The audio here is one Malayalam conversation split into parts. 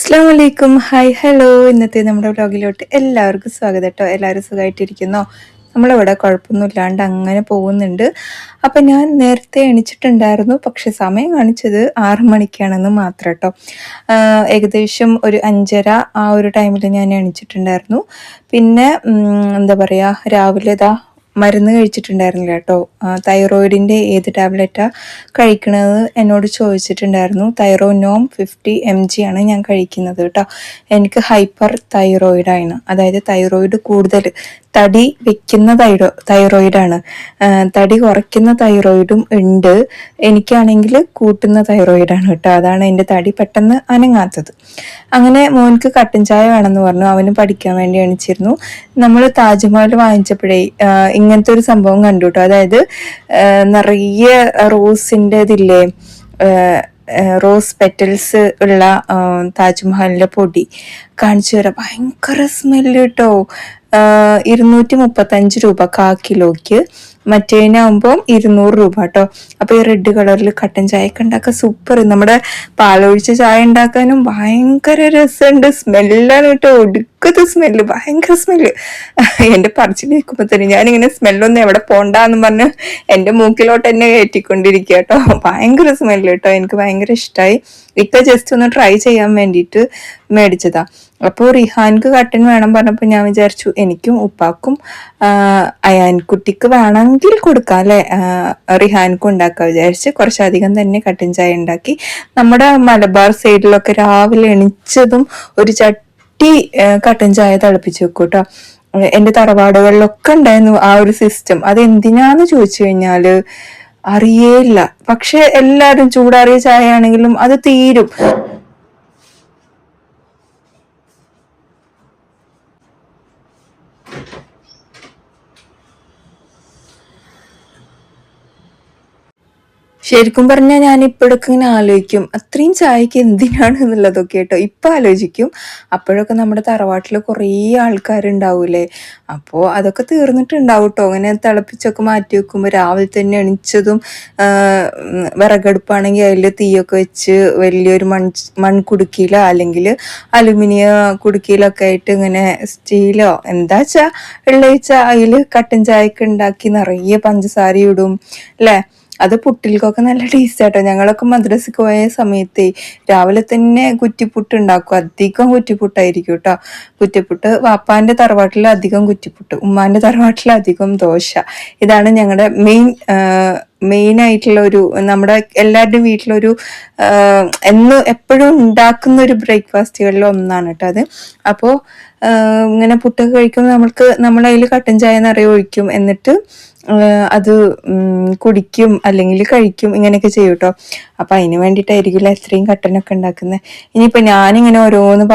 അസ്സാം വലൈക്കും. Hi hello. ഇന്നത്തെ നമ്മുടെ വ്ലോഗിലോട്ട് എല്ലാവർക്കും സ്വാഗതം കേട്ടോ. എല്ലാവരും സുഖമായിട്ടിരിക്കുന്നോ? നമ്മളിവിടെ കുഴപ്പമൊന്നുമില്ലാണ്ട് അങ്ങനെ പോകുന്നുണ്ട്. അപ്പം ഞാൻ നേരത്തെ എണിച്ചിട്ടുണ്ടായിരുന്നു, പക്ഷെ സമയം കാണിച്ചത് 6 മണിക്കാണെന്ന് മാത്രം കേട്ടോ. ഏകദേശം ഒരു 5:30 ആ ഒരു ടൈമിൽ ഞാൻ എണിച്ചിട്ടുണ്ടായിരുന്നു. പിന്നെ എന്താ പറയുക, രാവിലെ മരുന്ന് കഴിച്ചിട്ടുണ്ടായിരുന്നില്ല കേട്ടോ. തൈറോയിഡിൻ്റെ ഏത് ടാബ്ലറ്റാണ് കഴിക്കണത് എന്നോട് ചോദിച്ചിട്ടുണ്ടായിരുന്നു. തൈറോനോം 50 mg ആണ് ഞാൻ കഴിക്കുന്നത് കേട്ടോ. എനിക്ക് ഹൈപ്പർ തൈറോയിഡാണ്, അതായത് തൈറോയിഡ് കൂടുതൽ തടി വെക്കുന്ന തൈറോയിഡാണ്. തടി കുറയ്ക്കുന്ന തൈറോയിഡും ഉണ്ട്. എനിക്കാണെങ്കിൽ കൂട്ടുന്ന തൈറോയിഡാണ് കേട്ടോ. അതാണ് എൻ്റെ തടി പെട്ടെന്ന് അനങ്ങാത്തത്. അങ്ങനെ മോൻക്ക് കട്ടൻ ചായ വേണമെന്ന് പറഞ്ഞു. അവന് പഠിക്കാൻ വേണ്ടി എണിച്ചിരുന്നു. നമ്മൾ താജ്മഹൽ വാങ്ങിച്ചപ്പോഴേ ഇങ്ങനത്തെ ഒരു സംഭവം കണ്ടു കേട്ടോ. അതായത് നിറയെ റോസിൻ്റെ ഇതില്ലേ, റോസ് പെറ്റൽസ് ഉള്ള താജ്മഹലിൻ്റെ പൊടി കാണിച്ചു തരാം. ഭയങ്കര സ്മെല്ല് കേട്ടോ. 235 രൂപ 1/4 കിലോയ്ക്ക്. മറ്റേനാകുമ്പോൾ 200 രൂപ കേട്ടോ. അപ്പോൾ ഈ റെഡ് കളറിൽ കട്ടൻ ചായയൊക്കെ ഉണ്ടാക്കാൻ സൂപ്പർ. നമ്മുടെ പാലൊഴിച്ച ചായ ഉണ്ടാക്കാനും ഭയങ്കര രസമുണ്ട്. സ്മെല്ലാണ് കേട്ടോ, ഒടുക്കത്തെ സ്മെല്ല്, ഭയങ്കര സ്മെല്ല്. എൻ്റെ പറച്ചിൽ കേൾക്കുമ്പോൾ തന്നെ ഞാനിങ്ങനെ സ്മെല്ലൊന്നും എവിടെ പോണ്ടാന്ന് പറഞ്ഞ് എൻ്റെ മൂക്കിലോട്ട് തന്നെ കയറ്റിക്കൊണ്ടിരിക്കുക കേട്ടോ. ഭയങ്കര സ്മെല്ല് കേട്ടോ. എനിക്ക് ഭയങ്കര ഇഷ്ടമായി. ഇപ്പം ജസ്റ്റ് ഒന്ന് ട്രൈ ചെയ്യാൻ വേണ്ടിയിട്ട് മേടിച്ചതാ. അപ്പോൾ റിഹാൻക്ക് കട്ടൻ വേണം പറഞ്ഞപ്പോൾ ഞാൻ വിചാരിച്ചു എനിക്കും ഉപ്പാക്കും അയാൻകുട്ടിക്ക് വേണമെങ്കിൽ കൊടുക്കാം അല്ലേ, റിഹാൻക്കും ഉണ്ടാക്കാൻ വിചാരിച്ച് കുറച്ചധികം തന്നെ കട്ടൻ ചായ ഉണ്ടാക്കി. നമ്മുടെ മലബാർ സൈഡിലൊക്കെ രാവിലെ എണിച്ചതും ഒരു ചട്ടി കട്ടൻ ചായ തിളപ്പിച്ച് വെക്കും കേട്ടോ. എൻ്റെ തറവാടുകളിലൊക്കെ ഉണ്ടായിരുന്നു ആ ഒരു സിസ്റ്റം. അതെന്തിനാന്ന് ചോദിച്ചു കഴിഞ്ഞാൽ അറിയേയില്ല. പക്ഷെ എല്ലാവരും ചൂടാറിയ ചായ ആണെങ്കിലും അത് തീരും. ശരിക്കും പറഞ്ഞാൽ ഞാൻ ഇപ്പോഴൊക്കെ ഇങ്ങനെ ആലോചിക്കും, അത്രയും ചായക്ക് എന്തിനാണ് എന്നുള്ളതൊക്കെ കേട്ടോ. ഇപ്പം ആലോചിക്കും. അപ്പോഴൊക്കെ നമ്മുടെ തറവാട്ടിൽ കുറേ ആൾക്കാരുണ്ടാവൂലേ, അപ്പോൾ അതൊക്കെ തീർന്നിട്ടുണ്ടാവും കേട്ടോ. അങ്ങനെ തിളപ്പിച്ചൊക്കെ മാറ്റി വെക്കുമ്പോൾ രാവിലെ തന്നെ എണിച്ചതും വിറകടുപ്പാണെങ്കിൽ അതിൽ തീയൊക്കെ വെച്ച് വലിയൊരു മൺകുടുക്കിയിലോ അല്ലെങ്കിൽ അലുമിനിയം കുടുക്കിയിലൊക്കെ ആയിട്ട് ഇങ്ങനെ സ്റ്റീലോ എന്താ വെച്ചാൽ വെള്ളിച്ച അതിൽ കട്ടൻ ചായയൊക്കെ ഉണ്ടാക്കി നിറയെ പഞ്ചസാര ഇടും അല്ലേ. അത് പുട്ടിൽക്കൊക്കെ നല്ല ടേസ്റ്റ് ആട്ടോ. ഞങ്ങളൊക്കെ മദ്രസക്ക് പോയ സമയത്ത് രാവിലെ തന്നെ കുറ്റിപ്പുട്ട് ഉണ്ടാക്കും. അധികം കുറ്റിപ്പുട്ടായിരിക്കും കേട്ടോ. കുറ്റിപ്പുട്ട് വാപ്പാന്റെ തറവാട്ടിൽ അധികം കുറ്റിപ്പുട്ട്, ഉമ്മാന്റെ തറവാട്ടിൽ അധികം ദോശ. ഇതാണ് ഞങ്ങളുടെ മെയിൻ ആയിട്ടുള്ള ഒരു, നമ്മുടെ എല്ലാവരുടെയും വീട്ടിലൊരു എപ്പോഴും ഉണ്ടാക്കുന്ന ഒരു ബ്രേക്ക്ഫാസ്റ്റുകളിൽ ഒന്നാണ് കേട്ടോ അത്. അപ്പോൾ ഇങ്ങനെ പുട്ടൊക്കെ കഴിക്കുമ്പോൾ നമ്മളതിൽ കട്ടൻ ചായ നിറയെ ഒഴിക്കും, എന്നിട്ട് അത് കുടിക്കും അല്ലെങ്കിൽ കഴിക്കും, ഇങ്ങനെയൊക്കെ ചെയ്യും കേട്ടോ. അപ്പം അതിന് വേണ്ടിയിട്ടായിരിക്കില്ല ഇത്രയും കട്ടനൊക്കെ ഉണ്ടാക്കുന്നത്. ഇനിയിപ്പോൾ ഞാനിങ്ങനെ ഓരോന്ന്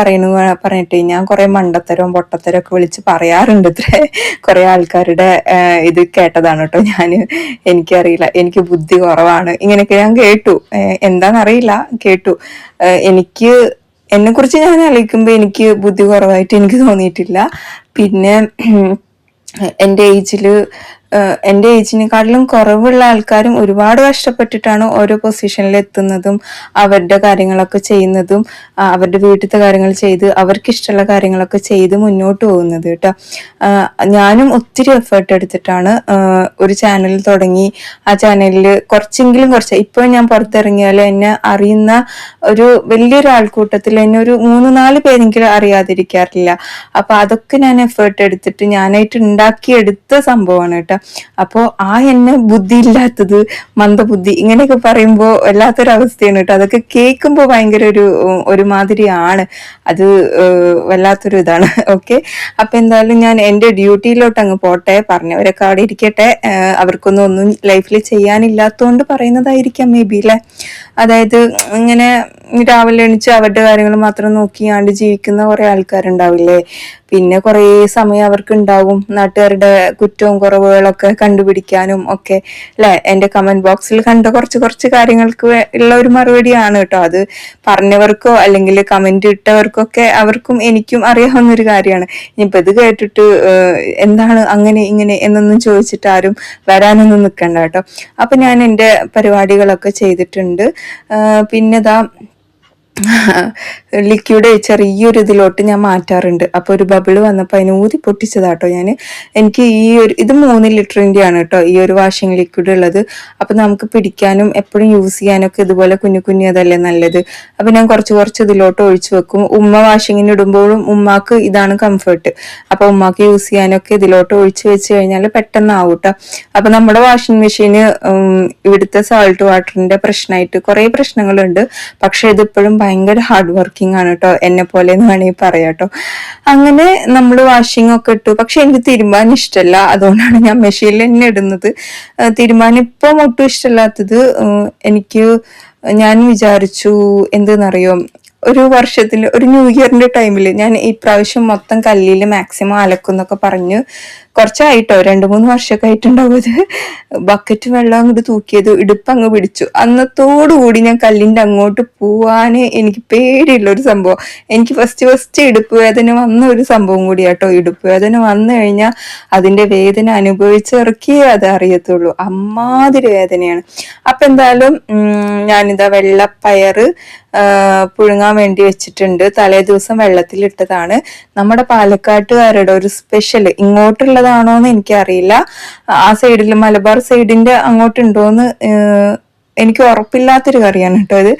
പറഞ്ഞിട്ട് ഞാൻ കുറേ മണ്ടത്തരവും പൊട്ടത്തരവും ഒക്കെ വിളിച്ച് പറയാറുണ്ട്. കുറേ ആൾക്കാരുടെ ഇത് കേട്ടതാണ് കേട്ടോ ഞാൻ. എനിക്കറിയില്ല, എനിക്ക് ബുദ്ധി കുറവാണ് ഇങ്ങനെയൊക്കെ ഞാൻ കേട്ടു. എന്താണെന്നറിയില്ല, കേട്ടു. എന്നെക്കുറിച്ച് ഞാൻ ആലോചിക്കുമ്പോൾ എനിക്ക് ബുദ്ധി കുറവായിട്ട് എനിക്ക് തോന്നിയിട്ടില്ല. പിന്നെ എൻ്റെ ഏജിനെക്കാട്ടിലും കുറവുള്ള ആൾക്കാരും ഒരുപാട് കഷ്ടപ്പെട്ടിട്ടാണ് ഓരോ പൊസിഷനിൽ എത്തുന്നതും അവരുടെ കാര്യങ്ങളൊക്കെ ചെയ്യുന്നതും അവരുടെ വീട്ടിലത്തെ കാര്യങ്ങൾ ചെയ്ത് അവർക്കിഷ്ടമുള്ള കാര്യങ്ങളൊക്കെ ചെയ്ത് മുന്നോട്ട് പോകുന്നത് കേട്ടോ. ഞാനും ഒത്തിരി എഫേർട്ട് എടുത്തിട്ടാണ് ഒരു ചാനൽ തുടങ്ങി. ആ ചാനലിൽ കുറച്ച് ഇപ്പോൾ ഞാൻ പുറത്തിറങ്ങിയാൽ എന്നെ അറിയുന്ന ഒരു വലിയൊരു ആൾക്കൂട്ടത്തിൽ എന്നെ ഒരു 3-4 പേരെങ്കിലും അറിയാതിരിക്കാറില്ല. അപ്പൊ അതൊക്കെ ഞാൻ എഫേർട്ട് എടുത്തിട്ട് ഞാനായിട്ട് ഉണ്ടാക്കിയെടുത്ത സംഭവമാണ് കേട്ടോ. അപ്പോൾ എന്നെ ബുദ്ധി ഇല്ലാത്തത്, മന്ദബുദ്ധി ഇങ്ങനെയൊക്കെ പറയുമ്പോൾ വല്ലാത്തൊരവസ്ഥയാണ് കേട്ടോ. അതൊക്കെ കേൾക്കുമ്പോൾ ഭയങ്കര ഒരു മാതിരിയാണ്. അത് വല്ലാത്തൊരു ഇതാണ്. ഓക്കെ, അപ്പൊ എന്തായാലും ഞാൻ എൻ്റെ ഡ്യൂട്ടിയിലോട്ട് അങ്ങ് പോട്ടെ. പറഞ്ഞവരൊക്കെ അവിടെ ഇരിക്കട്ടെ. ഒന്നും ലൈഫിൽ ചെയ്യാനില്ലാത്തതുകൊണ്ട് പറയുന്നതായിരിക്കാം മേ ബി അല്ലേ. അതായത് ഇങ്ങനെ രാവിലെ എണിച്ച് അവരുടെ കാര്യങ്ങൾ മാത്രം നോക്കിയാണ്ട് ജീവിക്കുന്ന കുറെ ആൾക്കാരുണ്ടാവില്ലേ. പിന്നെ കുറേ സമയം അവർക്ക് ഉണ്ടാവും നാട്ടുകാരുടെ കുറ്റവും കുറവുകളൊക്കെ കണ്ടുപിടിക്കാനും ഒക്കെ അല്ലെ. എൻ്റെ കമന്റ് ബോക്സിൽ കണ്ട കുറച്ച് കാര്യങ്ങൾക്ക് ഉള്ള ഒരു മറുപടിയാണ് കേട്ടോ അത്. പറഞ്ഞവർക്കോ അല്ലെങ്കിൽ കമന്റ് ഇട്ടവർക്കൊക്കെ അവർക്കും എനിക്കും അറിയാവുന്ന ഒരു കാര്യമാണ്. ഇനിയിപ്പോൾ ഇത് കേട്ടിട്ട് എന്താണ് അങ്ങനെ ഇങ്ങനെ എന്നൊന്നും ചോദിച്ചിട്ട് ആരും വരാനൊന്നും നിൽക്കണ്ട കേട്ടോ. അപ്പൊ ഞാൻ എൻ്റെ പരിപാടികളൊക്കെ ചെയ്തിട്ടുണ്ട്. പിന്നെതാ ലിക്വിഡ് ചെറിയൊരു ഇതിലോട്ട് ഞാൻ മാറ്റാറുണ്ട്. അപ്പോൾ ഒരു ബബിള് വന്നപ്പോൾ അതിന് ഊതി പൊട്ടിച്ചതാട്ടോ ഞാൻ. എനിക്ക് ഇത് 3 ലിറ്ററിൻ്റെ ആണ് കേട്ടോ ഈ ഒരു വാഷിംഗ് ലിക്വിഡ് ഉള്ളത്. അപ്പം നമുക്ക് പിടിക്കാനും എപ്പോഴും യൂസ് ചെയ്യാനൊക്കെ ഇതുപോലെ കുഞ്ഞു കുഞ്ഞു അതല്ലേ നല്ലത്. അപ്പം ഞാൻ കുറച്ച് ഇതിലോട്ട് ഒഴിച്ചു വെക്കും. ഉമ്മ വാഷിങ്ങിന് ഇടുമ്പോഴും ഉമ്മാക്ക് ഇതാണ് കംഫർട്ട്. അപ്പം ഉമ്മാക്ക് യൂസ് ചെയ്യാനൊക്കെ ഇതിലോട്ട് ഒഴിച്ചു വെച്ച് കഴിഞ്ഞാൽ പെട്ടെന്നാവും കേട്ടോ. അപ്പം നമ്മുടെ വാഷിംഗ് മെഷീന് ഇവിടുത്തെ സാൾട്ട് വാട്ടറിന്റെ പ്രശ്നമായിട്ട് കുറേ പ്രശ്നങ്ങളുണ്ട്. പക്ഷെ ഇതിപ്പോഴും ഭയങ്കര ഹാർഡ് വർക്കിംഗ് ആണ് കേട്ടോ, എന്നെ പോലെ എന്ന് വേണമെങ്കിൽ പറയാം കേട്ടോ. അങ്ങനെ നമ്മൾ വാഷിംഗ് ഒക്കെ ഇട്ടു. പക്ഷെ എനിക്ക് തിരുമ്പാൻ ഇഷ്ടമല്ല, അതുകൊണ്ടാണ് ഞാൻ മെഷീനിൽ തന്നെ ഇടുന്നത്. തിരുമ്പാൻ ഇപ്പം ഒട്ടും ഇഷ്ടമല്ലാത്തത് ഞാൻ വിചാരിച്ചു എന്തെന്നറിയോ, ഒരു വർഷത്തിൽ ഒരു ന്യൂ ഇയറിന്റെ ടൈമിൽ ഞാൻ ഈ പ്രാവശ്യം മൊത്തം കല്ലിൽ മാക്സിമം അലക്കുന്നൊക്കെ പറഞ്ഞ് കുറച്ചായിട്ടോ 2-3 വർഷമൊക്കെ ആയിട്ടുണ്ടാവും. അത് ബക്കറ്റ് വെള്ളം അങ്ങോട്ട് തൂക്കിയത് ഇടുപ്പ് അങ്ങ് പിടിച്ചു. അന്നത്തോടുകൂടി ഞാൻ കല്ലിന്റെ അങ്ങോട്ട് പോവാന് എനിക്ക് പേടിയുള്ള ഒരു സംഭവം. എനിക്ക് ഫസ്റ്റ് ഇടുപ്പ് വേദന വന്ന ഒരു സംഭവം കൂടിയാട്ടോ. ഇടുപ്പ് വേദന വന്നു കഴിഞ്ഞാൽ അതിന്റെ വേദന അനുഭവിച്ചിറക്കിയേ അത് അറിയത്തുള്ളൂ. അമ്മാതിരി വേദനയാണ്. അപ്പൊ എന്തായാലും ഞാനിതാ വെള്ളപ്പയറ് പുഴുങ്ങാൻ വേണ്ടി വെച്ചിട്ടുണ്ട്. തലേ ദിവസം വെള്ളത്തിലിട്ടതാണ്. നമ്മുടെ പാലക്കാട്ടുകാരുടെ ഒരു സ്പെഷ്യൽ. ഇങ്ങോട്ടുള്ളതാണോ എന്ന് എനിക്കറിയില്ല. ആ സൈഡിൽ മലബാർ സൈഡിന്റെ അങ്ങോട്ടുണ്ടോന്ന് എനിക്ക് ഉറപ്പില്ലാത്തൊരു കറിയാണ് കേട്ടോ ഇത്.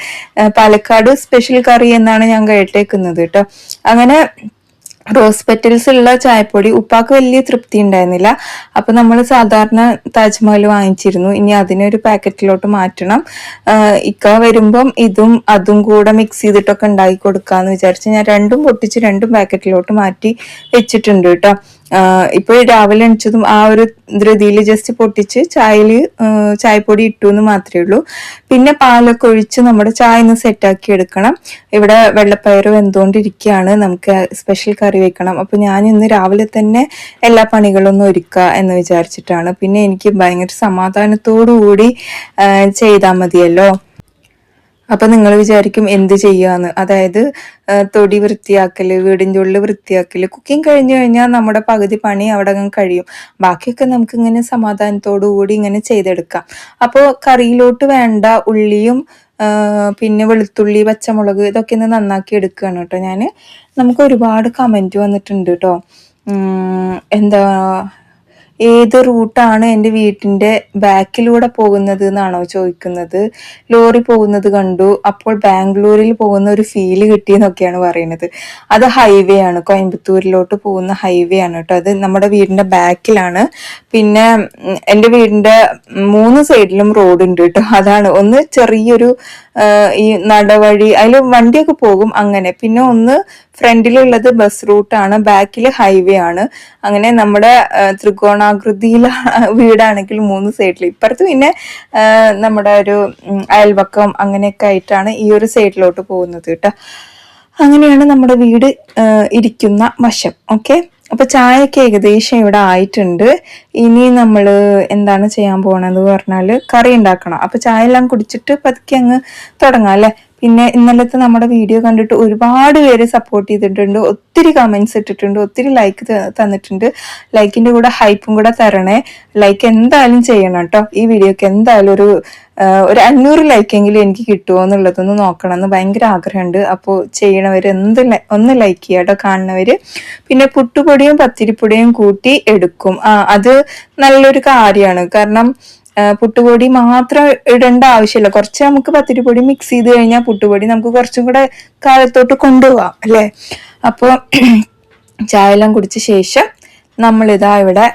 പാലക്കാട് സ്പെഷ്യൽ കറി എന്നാണ് ഞാൻ കേട്ടേക്കുന്നത് കേട്ടോ. അങ്ങനെ റോസ് പെറ്റൽസ് ഉള്ള ചായപ്പൊടി ഉപ്പാക്ക് വലിയ തൃപ്തി ഉണ്ടായിരുന്നില്ല. അപ്പൊ നമ്മൾ സാധാരണ താജ്മഹൽ വാങ്ങിച്ചിരുന്നു. ഇനി അതിനൊരു പാക്കറ്റിലോട്ട് മാറ്റണം. ഇക്ക വരുമ്പം അതും കൂടെ മിക്സ് ചെയ്തിട്ടൊക്കെ ഉണ്ടാക്കി കൊടുക്കാന്ന് വിചാരിച്ച് ഞാൻ രണ്ടും പൊട്ടിച്ച് 2 പാക്കറ്റിലോട്ട് മാറ്റി വെച്ചിട്ടുണ്ട് കേട്ടോ. ഇപ്പൊ രാവിലെ എണിച്ചതും ആ ഒരു ധൃതിയിൽ ജസ്റ്റ് പൊട്ടിച്ച് ചായപ്പൊടി ഇട്ടു എന്ന് മാത്രമേ ഉള്ളൂ. പിന്നെ പാലൊക്കെ ഒഴിച്ച് നമ്മുടെ ചായ ഒന്ന് സെറ്റാക്കി എടുക്കണം. ഇവിടെ വെള്ളപ്പയർ വെന്തുകൊണ്ടിരിക്കുകയാണ്. നമുക്ക് സ്പെഷ്യൽ കറി വെക്കണം. അപ്പൊ ഞാൻ ഇന്ന് രാവിലെ തന്നെ എല്ലാ പണികളൊന്നും ഒരുക്കുക എന്ന് വിചാരിച്ചിട്ടാണ്. പിന്നെ എനിക്ക് ഭയങ്കര സമാധാനത്തോടു കൂടി ചെയ്താൽ മതിയല്ലോ. അപ്പൊ നിങ്ങൾ വിചാരിക്കും എന്ത് ചെയ്യാന്ന്. അതായത് തൊടി വൃത്തിയാക്കല്, വീടിൻ്റെ ഉള്ളിൽ വൃത്തിയാക്കല്, കുക്കിംഗ് കഴിഞ്ഞു കഴിഞ്ഞാൽ നമ്മുടെ പകുതി പണി അവിടെ കഴിയും. ബാക്കിയൊക്കെ നമുക്ക് ഇങ്ങനെ സമാധാനത്തോടു കൂടി ഇങ്ങനെ ചെയ്തെടുക്കാം. അപ്പോൾ കറിയിലോട്ട് വേണ്ട ഉള്ളിയും പിന്നെ വെളുത്തുള്ളി, പച്ചമുളക് ഇതൊക്കെ ഒന്ന് നന്നാക്കി എടുക്കുകയാണ് കേട്ടോ ഞാൻ. നമുക്ക് ഒരുപാട് കമന്റ് വന്നിട്ടുണ്ട് കേട്ടോ. എന്താ ഏത് റൂട്ടാണ് എൻ്റെ വീട്ടിൻ്റെ ബാക്കിലൂടെ പോകുന്നത് എന്നാണോ ചോദിക്കുന്നത്. ലോറി പോകുന്നത് കണ്ടു, അപ്പോൾ ബാംഗ്ലൂരിൽ പോകുന്ന ഒരു ഫീല് കിട്ടിയെന്നൊക്കെയാണ് പറയുന്നത്. അത് ഹൈവേ ആണ്, കോയമ്പത്തൂരിലോട്ട് പോകുന്ന ഹൈവേ ആണ് കേട്ടോ. അത് നമ്മുടെ വീടിൻ്റെ ബാക്കിലാണ്. പിന്നെ എൻ്റെ വീടിൻ്റെ 3 സൈഡിലും റോഡ് ഉണ്ട് കേട്ടോ. അതാണ് ഒന്ന് ചെറിയൊരു ഈ നടവഴി, അതിൽ വണ്ടിയൊക്കെ പോകും അങ്ങനെ. പിന്നെ ഒന്ന് ഫ്രണ്ടിലുള്ളത് ബസ് റൂട്ടാണ്, ബാക്കിൽ ഹൈവേ ആണ്. അങ്ങനെ നമ്മുടെ ത്രികോണാകൃതിയിൽ വീടാണെങ്കിൽ 3 സൈഡിൽ, ഇപ്പുറത്ത് പിന്നെ നമ്മുടെ ഒരു അയൽവക്കം അങ്ങനെയൊക്കെ ആയിട്ടാണ് ഈ ഒരു സൈഡിലോട്ട് പോകുന്നത് കേട്ടോ. അങ്ങനെയാണ് നമ്മുടെ വീട് ഇരിക്കുന്ന വശം. ഓക്കെ, അപ്പൊ ചായയൊക്കെ ഏകദേശം ഇവിടെ ആയിട്ടുണ്ട്. ഇനി നമ്മൾ എന്താണ് ചെയ്യാൻ പോകണമെന്ന് പറഞ്ഞാല് കറി ഉണ്ടാക്കണം. അപ്പൊ ചായ എല്ലാം കുടിച്ചിട്ട് പതുക്കെ അങ്ങ് തുടങ്ങാം അല്ലെ. പിന്നെ ഇന്നലത്തെ നമ്മുടെ വീഡിയോ കണ്ടിട്ട് ഒരുപാട് പേര് സപ്പോർട്ട് ചെയ്തിട്ടുണ്ട്, ഒത്തിരി കമന്റ്സ് ഇട്ടിട്ടുണ്ട്, ഒത്തിരി ലൈക്ക് തന്നിട്ടുണ്ട്. ലൈക്കിന്റെ കൂടെ ഹൈപ്പും കൂടെ തരണേ. ലൈക്ക് എന്തായാലും ചെയ്യണം കേട്ടോ. ഈ വീഡിയോക്ക് എന്തായാലും ഒരു 500 ലൈക്കെങ്കിലും എനിക്ക് കിട്ടുമോ എന്നുള്ളതൊന്ന് നോക്കണം എന്ന് ഭയങ്കര ആഗ്രഹമുണ്ട്. അപ്പോൾ ചെയ്യണവര് ഒന്ന് ലൈക്ക് ചെയ്യാം കേട്ടോ, കാണുന്നവര്. പിന്നെ പുട്ടുപൊടിയും പത്തിരിപ്പൊടിയും കൂട്ടി എടുക്കും. അത് നല്ലൊരു കാര്യമാണ്. കാരണം പുട്ടുപൊടി മാത്രം ഇടേണ്ട ആവശ്യമില്ല. കുറച്ച് നമുക്ക് പത്തിരിപ്പൊടി മിക്സ് ചെയ്ത് കഴിഞ്ഞാൽ പുട്ടുപൊടി നമുക്ക് കുറച്ചും കൂടെ കാലത്തോട്ട് കൊണ്ടുപോകാം അല്ലേ. അപ്പോൾ ചായ എല്ലാം കുടിച്ച ശേഷം നമ്മളിതാ ഇവിടെ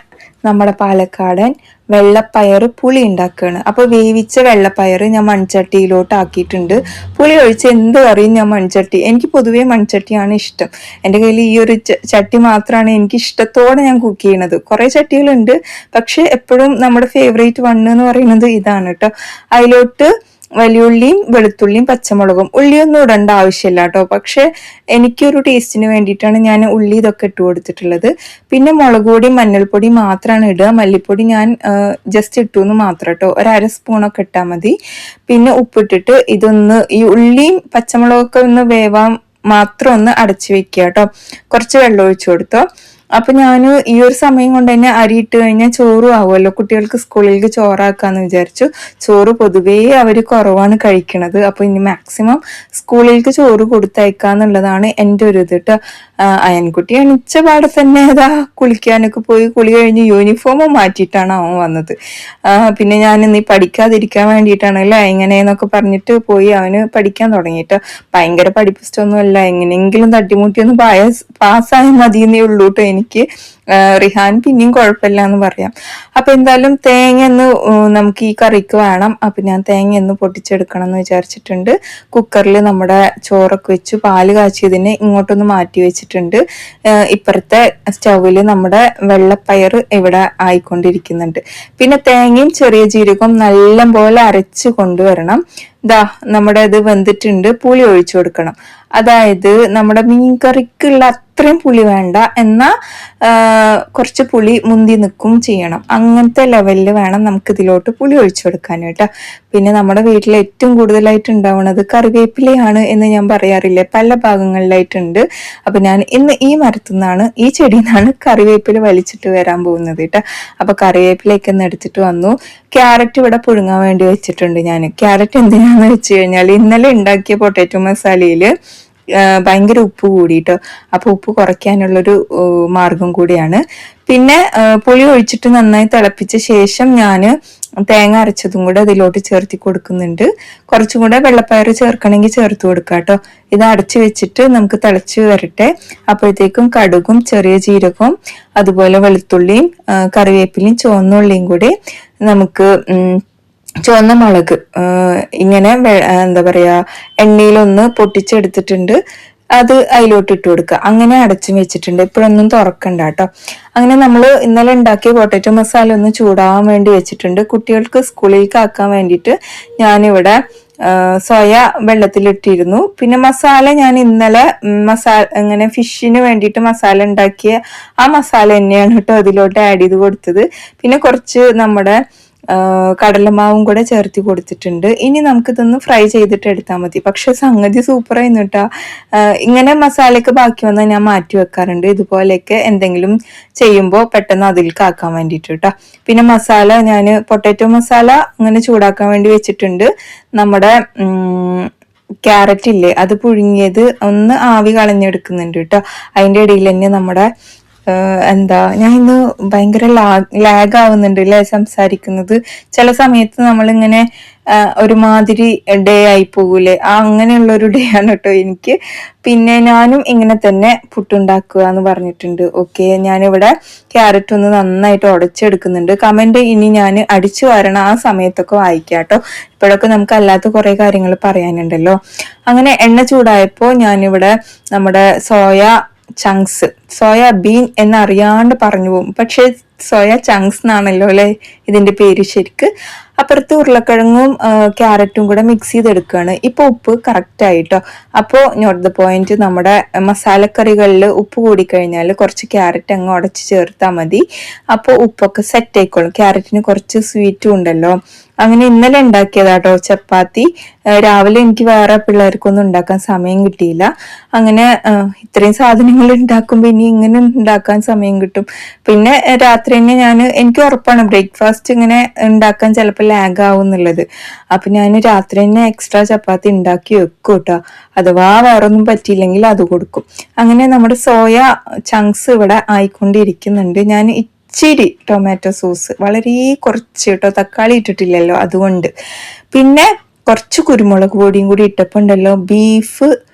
നമ്മുടെ പാലക്കാടൻ വെള്ളപ്പയർ പുളി ഉണ്ടാക്കുകയാണ്. അപ്പൊ വേവിച്ച വെള്ളപ്പയർ ഞാൻ മൺചട്ടിയിലോട്ട് ആക്കിയിട്ടുണ്ട്. പുളി ഒഴിച്ച് എന്ത് കറിയും ഞാൻ മൺചട്ടി, എനിക്ക് പൊതുവേ മൺചട്ടിയാണ് ഇഷ്ടം. എൻ്റെ കയ്യിൽ ഈ ഒരു ചട്ടി മാത്രമാണ് എനിക്ക് ഇഷ്ടത്തോടെ ഞാൻ കുക്ക് ചെയ്യണത്. കുറെ ചട്ടികളുണ്ട്, പക്ഷെ എപ്പോഴും നമ്മുടെ ഫേവറേറ്റ് എന്ന് പറയുന്നത് ഇതാണ് കേട്ടോ. അതിലോട്ട് വലിയുള്ളിയും വെളുത്തുള്ളിയും പച്ചമുളകും, ഉള്ളിയൊന്നും ഇടേണ്ട ആവശ്യമില്ല കേട്ടോ. പക്ഷെ എനിക്കൊരു ടേസ്റ്റിന് വേണ്ടിയിട്ടാണ് ഞാൻ ഉള്ളി ഇതൊക്കെ ഇട്ട് കൊടുത്തിട്ടുള്ളത്. പിന്നെ മുളക് പൊടി മഞ്ഞൾപ്പൊടി മാത്രമാണ് ഇടുക. മല്ലിപ്പൊടി ഞാൻ ജസ്റ്റ് ഇട്ടു എന്ന് മാത്രം കേട്ടോ. 1/2 സ്പൂണൊക്കെ ഇട്ടാൽ മതി. പിന്നെ ഉപ്പിട്ടിട്ട് ഇതൊന്ന് ഈ ഉള്ളിയും പച്ചമുളകൊക്കെ ഒന്ന് വേവാൻ മാത്രം ഒന്ന് അടച്ചു വെക്കുക കേട്ടോ. കുറച്ച് വെള്ളം ഒഴിച്ചു കൊടുത്തോ. അപ്പൊ ഞാൻ ഈ ഒരു സമയം കൊണ്ട് തന്നെ അരി ഇട്ട് കഴിഞ്ഞാൽ ചോറും ആവുമല്ലോ, കുട്ടികൾക്ക് സ്കൂളിലേക്ക് ചോറാക്കാന്ന് വിചാരിച്ചു. ചോറ് പൊതുവേ അവര് കുറവാണ് കഴിക്കണത്. അപ്പൊ ഇനി മാക്സിമം സ്കൂളിലേക്ക് ചോറ് കൊടുത്തയക്കാന്നുള്ളതാണ് എൻ്റെ ഒരു ഇത് കേട്ടോ. അയൻകുട്ടി എണിച്ച പാടെ തന്നെ അതാ കുളിക്കാനൊക്കെ പോയി, കുളി കഴിഞ്ഞ് യൂണിഫോം മാറ്റിയിട്ടാണ് അവൻ വന്നത്. പിന്നെ ഞാൻ നീ പഠിക്കാതിരിക്കാൻ വേണ്ടിയിട്ടാണല്ലേ ഇങ്ങനെയെന്നൊക്കെ പറഞ്ഞിട്ട് പോയി അവന് പഠിക്കാൻ തുടങ്ങിയിട്ട്. ഭയങ്കര പഠിപ്പിസ്റ്റൊന്നുമല്ല, എങ്ങനെയെങ്കിലും തട്ടിമുട്ടിയൊന്ന് പാസ്സായ മതിയെന്നേ ഉള്ളൂ കേട്ടോ എനിക്ക്. റിഹാൻ പിന്നെയും കുഴപ്പമില്ല എന്ന് പറയാം. അപ്പൊ എന്തായാലും തേങ്ങ ഒന്ന് നമുക്ക് ഈ കറിക്ക് വേണം. അപ്പൊ ഞാൻ തേങ്ങ ഒന്ന് പൊട്ടിച്ചെടുക്കണം എന്ന് വിചാരിച്ചിട്ടുണ്ട്. കുക്കറിൽ നമ്മുടെ ചോറൊക്കെ വെച്ചു, പാല് കാച്ചിയതിന് ഇങ്ങോട്ടൊന്ന് മാറ്റി വെച്ചിട്ടുണ്ട്. ഇപ്പുറത്തെ സ്റ്റൗവില് നമ്മുടെ വെള്ളപ്പയർ ഇവിടെ ആയിക്കൊണ്ടിരിക്കുന്നുണ്ട്. പിന്നെ തേങ്ങയും ചെറിയ ജീരകവും നല്ല പോലെ അരച്ച് കൊണ്ടുവരണം. ദാ നമ്മുടെ ഇത് വെന്തിട്ടുണ്ട്. പുളി ഒഴിച്ചു കൊടുക്കണം. അതായത് നമ്മുടെ മീൻകറിക്കുള്ള അത്രയും പുളി വേണ്ട, എന്നാ കുറച്ച് പുളി മുന്തി നിൽക്കും ചെയ്യണം. അങ്ങനത്തെ ലെവലിൽ വേണം നമുക്ക് ഇതിലോട്ട് പുളി ഒഴിച്ചു കൊടുക്കാൻ കേട്ടോ. പിന്നെ നമ്മുടെ വീട്ടിൽ ഏറ്റവും കൂടുതലായിട്ട് ഉണ്ടാവുന്നത് കറിവേപ്പിലയാണ് എന്ന് ഞാൻ പറയാറില്ലേ, പല ഭാഗങ്ങളിലായിട്ടുണ്ട്. അപ്പൊ ഞാൻ ഇന്ന് ഈ മരത്തു നിന്നാണ്, ഈ ചെടിയിൽ നിന്നാണ് കറിവേപ്പില വലിച്ചിട്ട് വരാൻ പോകുന്നത് കേട്ടോ. അപ്പൊ കറിവേപ്പിലേക്ക് ഒന്ന് എടുത്തിട്ട് വന്നു. ക്യാരറ്റ് ഇവിടെ പുഴുങ്ങാൻ വേണ്ടി വെച്ചിട്ടുണ്ട് ഞാൻ. ക്യാരറ്റ് എന്തിനാന്ന് വെച്ച് കഴിഞ്ഞാൽ ഇന്നലെ ഉണ്ടാക്കിയ പൊട്ടാറ്റോ മസാലയില് ഭയങ്കര ഉപ്പ് കൂടിട്ടോ. അപ്പൊ ഉപ്പ് കുറയ്ക്കാനുള്ളൊരു മാർഗം കൂടിയാണ്. പിന്നെ പുളി ഒഴിച്ചിട്ട് നന്നായി തിളപ്പിച്ച ശേഷം ഞാൻ തേങ്ങ അരച്ചതും കൂടെ അതിലോട്ട് ചേർത്തി കൊടുക്കുന്നുണ്ട്. കുറച്ചും കൂടെ വെള്ളപ്പയർ ചേർക്കണമെങ്കിൽ ചേർത്ത് കൊടുക്കാം കേട്ടോ. ഇത് അടച്ചു വെച്ചിട്ട് നമുക്ക് തിളച്ച് വരട്ടെ. അപ്പോഴത്തേക്കും കടുകും ചെറിയ ജീരകവും അതുപോലെ വെളുത്തുള്ളിയും കറിവേപ്പിലയും ചുവന്നുള്ളിയും കൂടി നമുക്ക് ചുവന്ന മുളക് ഇങ്ങനെ എന്താ പറയാ എണ്ണയിലൊന്ന് പൊട്ടിച്ചെടുത്തിട്ടുണ്ട്. അത് അതിലോട്ട് ഇട്ട് കൊടുക്കുക. അങ്ങനെ അടച്ചും വെച്ചിട്ടുണ്ട്. ഇപ്പോഴൊന്നും തുറക്കണ്ട കേട്ടോ. അങ്ങനെ നമ്മൾ ഇന്നലെ ഉണ്ടാക്കിയ പൊട്ടാറ്റോ മസാല ഒന്ന് ചൂടാവാൻ വേണ്ടി വെച്ചിട്ടുണ്ട്. കുട്ടികൾക്ക് സ്കൂളിലേക്ക് ആക്കാൻ വേണ്ടിയിട്ട് ഞാനിവിടെ സോയ വെള്ളത്തിലിട്ടിരുന്നു. പിന്നെ മസാല ഞാൻ ഇന്നലെ ഇങ്ങനെ ഫിഷിന് വേണ്ടിയിട്ട് മസാല ഉണ്ടാക്കിയ ആ മസാല തന്നെയാണ് കേട്ടോ അതിലോട്ട് ആഡ് ചെയ്ത് കൊടുത്തത്. പിന്നെ കുറച്ച് നമ്മുടെ കടലമാവും കൂടെ ചേർത്തി കൊടുത്തിട്ടുണ്ട്. ഇനി നമുക്കിതൊന്ന് ഫ്രൈ ചെയ്തിട്ട് എടുത്താൽ മതി. പക്ഷെ സംഗതി സൂപ്പറായിരുന്നു കേട്ടോ. ഇങ്ങനെ മസാലയൊക്കെ ബാക്കി വന്നാൽ ഞാൻ മാറ്റി വെക്കാറുണ്ട്, ഇതുപോലെയൊക്കെ എന്തെങ്കിലും ചെയ്യുമ്പോൾ പെട്ടെന്ന് അതിലേക്ക് ആക്കാൻ വേണ്ടിയിട്ട് കേട്ടോ. പിന്നെ മസാല ഞാൻ പൊട്ടാറ്റോ മസാല അങ്ങനെ ചൂടാക്കാൻ വേണ്ടി വെച്ചിട്ടുണ്ട്. നമ്മുടെ ക്യാരറ്റ് ഇല്ലേ, അത് പുഴുങ്ങിയത് ഒന്ന് ആവി കളഞ്ഞെടുക്കുന്നുണ്ട് കേട്ടോ. അതിൻ്റെ ഇടയിൽ തന്നെ നമ്മുടെ ഞാൻ ഇന്ന് ഭയങ്കര ലാഗ് ആവുന്നുണ്ട് അല്ലെ സംസാരിക്കുന്നത്. ചില സമയത്ത് നമ്മളിങ്ങനെ ഒരുമാതിരി ഡേ ആയി പോകൂലേ, അങ്ങനെയുള്ള ഒരു ഡേ ആണ് കേട്ടോ എനിക്ക്. പിന്നെ ഞാനും ഇങ്ങനെ തന്നെ പുട്ടുണ്ടാക്കുക എന്ന് പറഞ്ഞിട്ടുണ്ട്. ഓക്കെ, ഞാനിവിടെ ക്യാരറ്റ് ഒന്ന് നന്നായിട്ട് ഉടച്ചെടുക്കുന്നുണ്ട്. കമന്റ് ഇനി ഞാൻ അടിച്ചു വരണം ആ സമയത്തൊക്കെ വായിക്കാം കേട്ടോ. ഇപ്പോഴൊക്കെ നമുക്ക് അല്ലാത്ത കുറെ കാര്യങ്ങൾ പറയാനുണ്ടല്ലോ. അങ്ങനെ എണ്ണ ചൂടായപ്പോൾ ഞാനിവിടെ നമ്മുടെ സോയാബീൻ എന്നറിയാണ്ട് പറഞ്ഞു പോകും, പക്ഷെ സോയ ചങ്ക്സ് എന്നാണല്ലോ അല്ലെ ഇതിന്റെ പേര് ശരിക്ക്. അപ്പുറത്ത് ഉരുളക്കിഴങ്ങും ക്യാരറ്റും കൂടെ മിക്സ് ചെയ്തെടുക്കുകയാണ്. ഇപ്പൊ ഉപ്പ് കറക്റ്റ് ആയിട്ടോ. അപ്പോൾ നോട്ട് ദ പോയിന്റ്, നമ്മുടെ മസാലക്കറികളിൽ ഉപ്പ് കൂടിക്കഴിഞ്ഞാൽ കുറച്ച് ക്യാരറ്റ് അങ്ങ് ഉടച്ച് ചേർത്താൽ മതി. അപ്പോൾ ഉപ്പൊക്കെ സെറ്റ് ആയിക്കോളും. ക്യാരറ്റിന് കുറച്ച് സ്വീറ്റും ഉണ്ടല്ലോ. അങ്ങനെ ഇന്നലെ ഉണ്ടാക്കിയതാട്ടോ ചപ്പാത്തി. രാവിലെ എനിക്ക് വേറെ പിള്ളേർക്കൊന്നും ഉണ്ടാക്കാൻ സമയം കിട്ടിയില്ല. അങ്ങനെ ഇത്രയും സാധനങ്ങൾ ഉണ്ടാക്കുമ്പോൾ ഇനി ഇങ്ങനെ ഉണ്ടാക്കാൻ സമയം കിട്ടും. പിന്നെ രാത്രി തന്നെ എനിക്ക് ഉറപ്പാണ് ബ്രേക്ക്ഫാസ്റ്റ് ഇങ്ങനെ ഉണ്ടാക്കാൻ ചിലപ്പോൾ ലാഗ് ആവും എന്നുള്ളത്. അപ്പൊ ഞാൻ രാത്രി തന്നെ എക്സ്ട്രാ ചപ്പാത്തി ഉണ്ടാക്കി വെക്കും കേട്ടോ. അഥവാ വേറൊന്നും പറ്റിയില്ലെങ്കിൽ അത് കൊടുക്കും. അങ്ങനെ നമ്മുടെ സോയ ചങ്ക്സ് ഇവിടെ ആയിക്കൊണ്ടിരിക്കുന്നുണ്ട്. ഞാൻ ഇച്ചിരി ടൊമാറ്റോ സോസ്, വളരെ കുറച്ച് കേട്ടോ, തക്കാളി ഇട്ടിട്ടില്ലല്ലോ അതുകൊണ്ട്. പിന്നെ കുറച്ച് കുരുമുളക് പൊടിയും കൂടി ഇട്ടപ്പോൾ ഉണ്ടല്ലോ ബീഫ്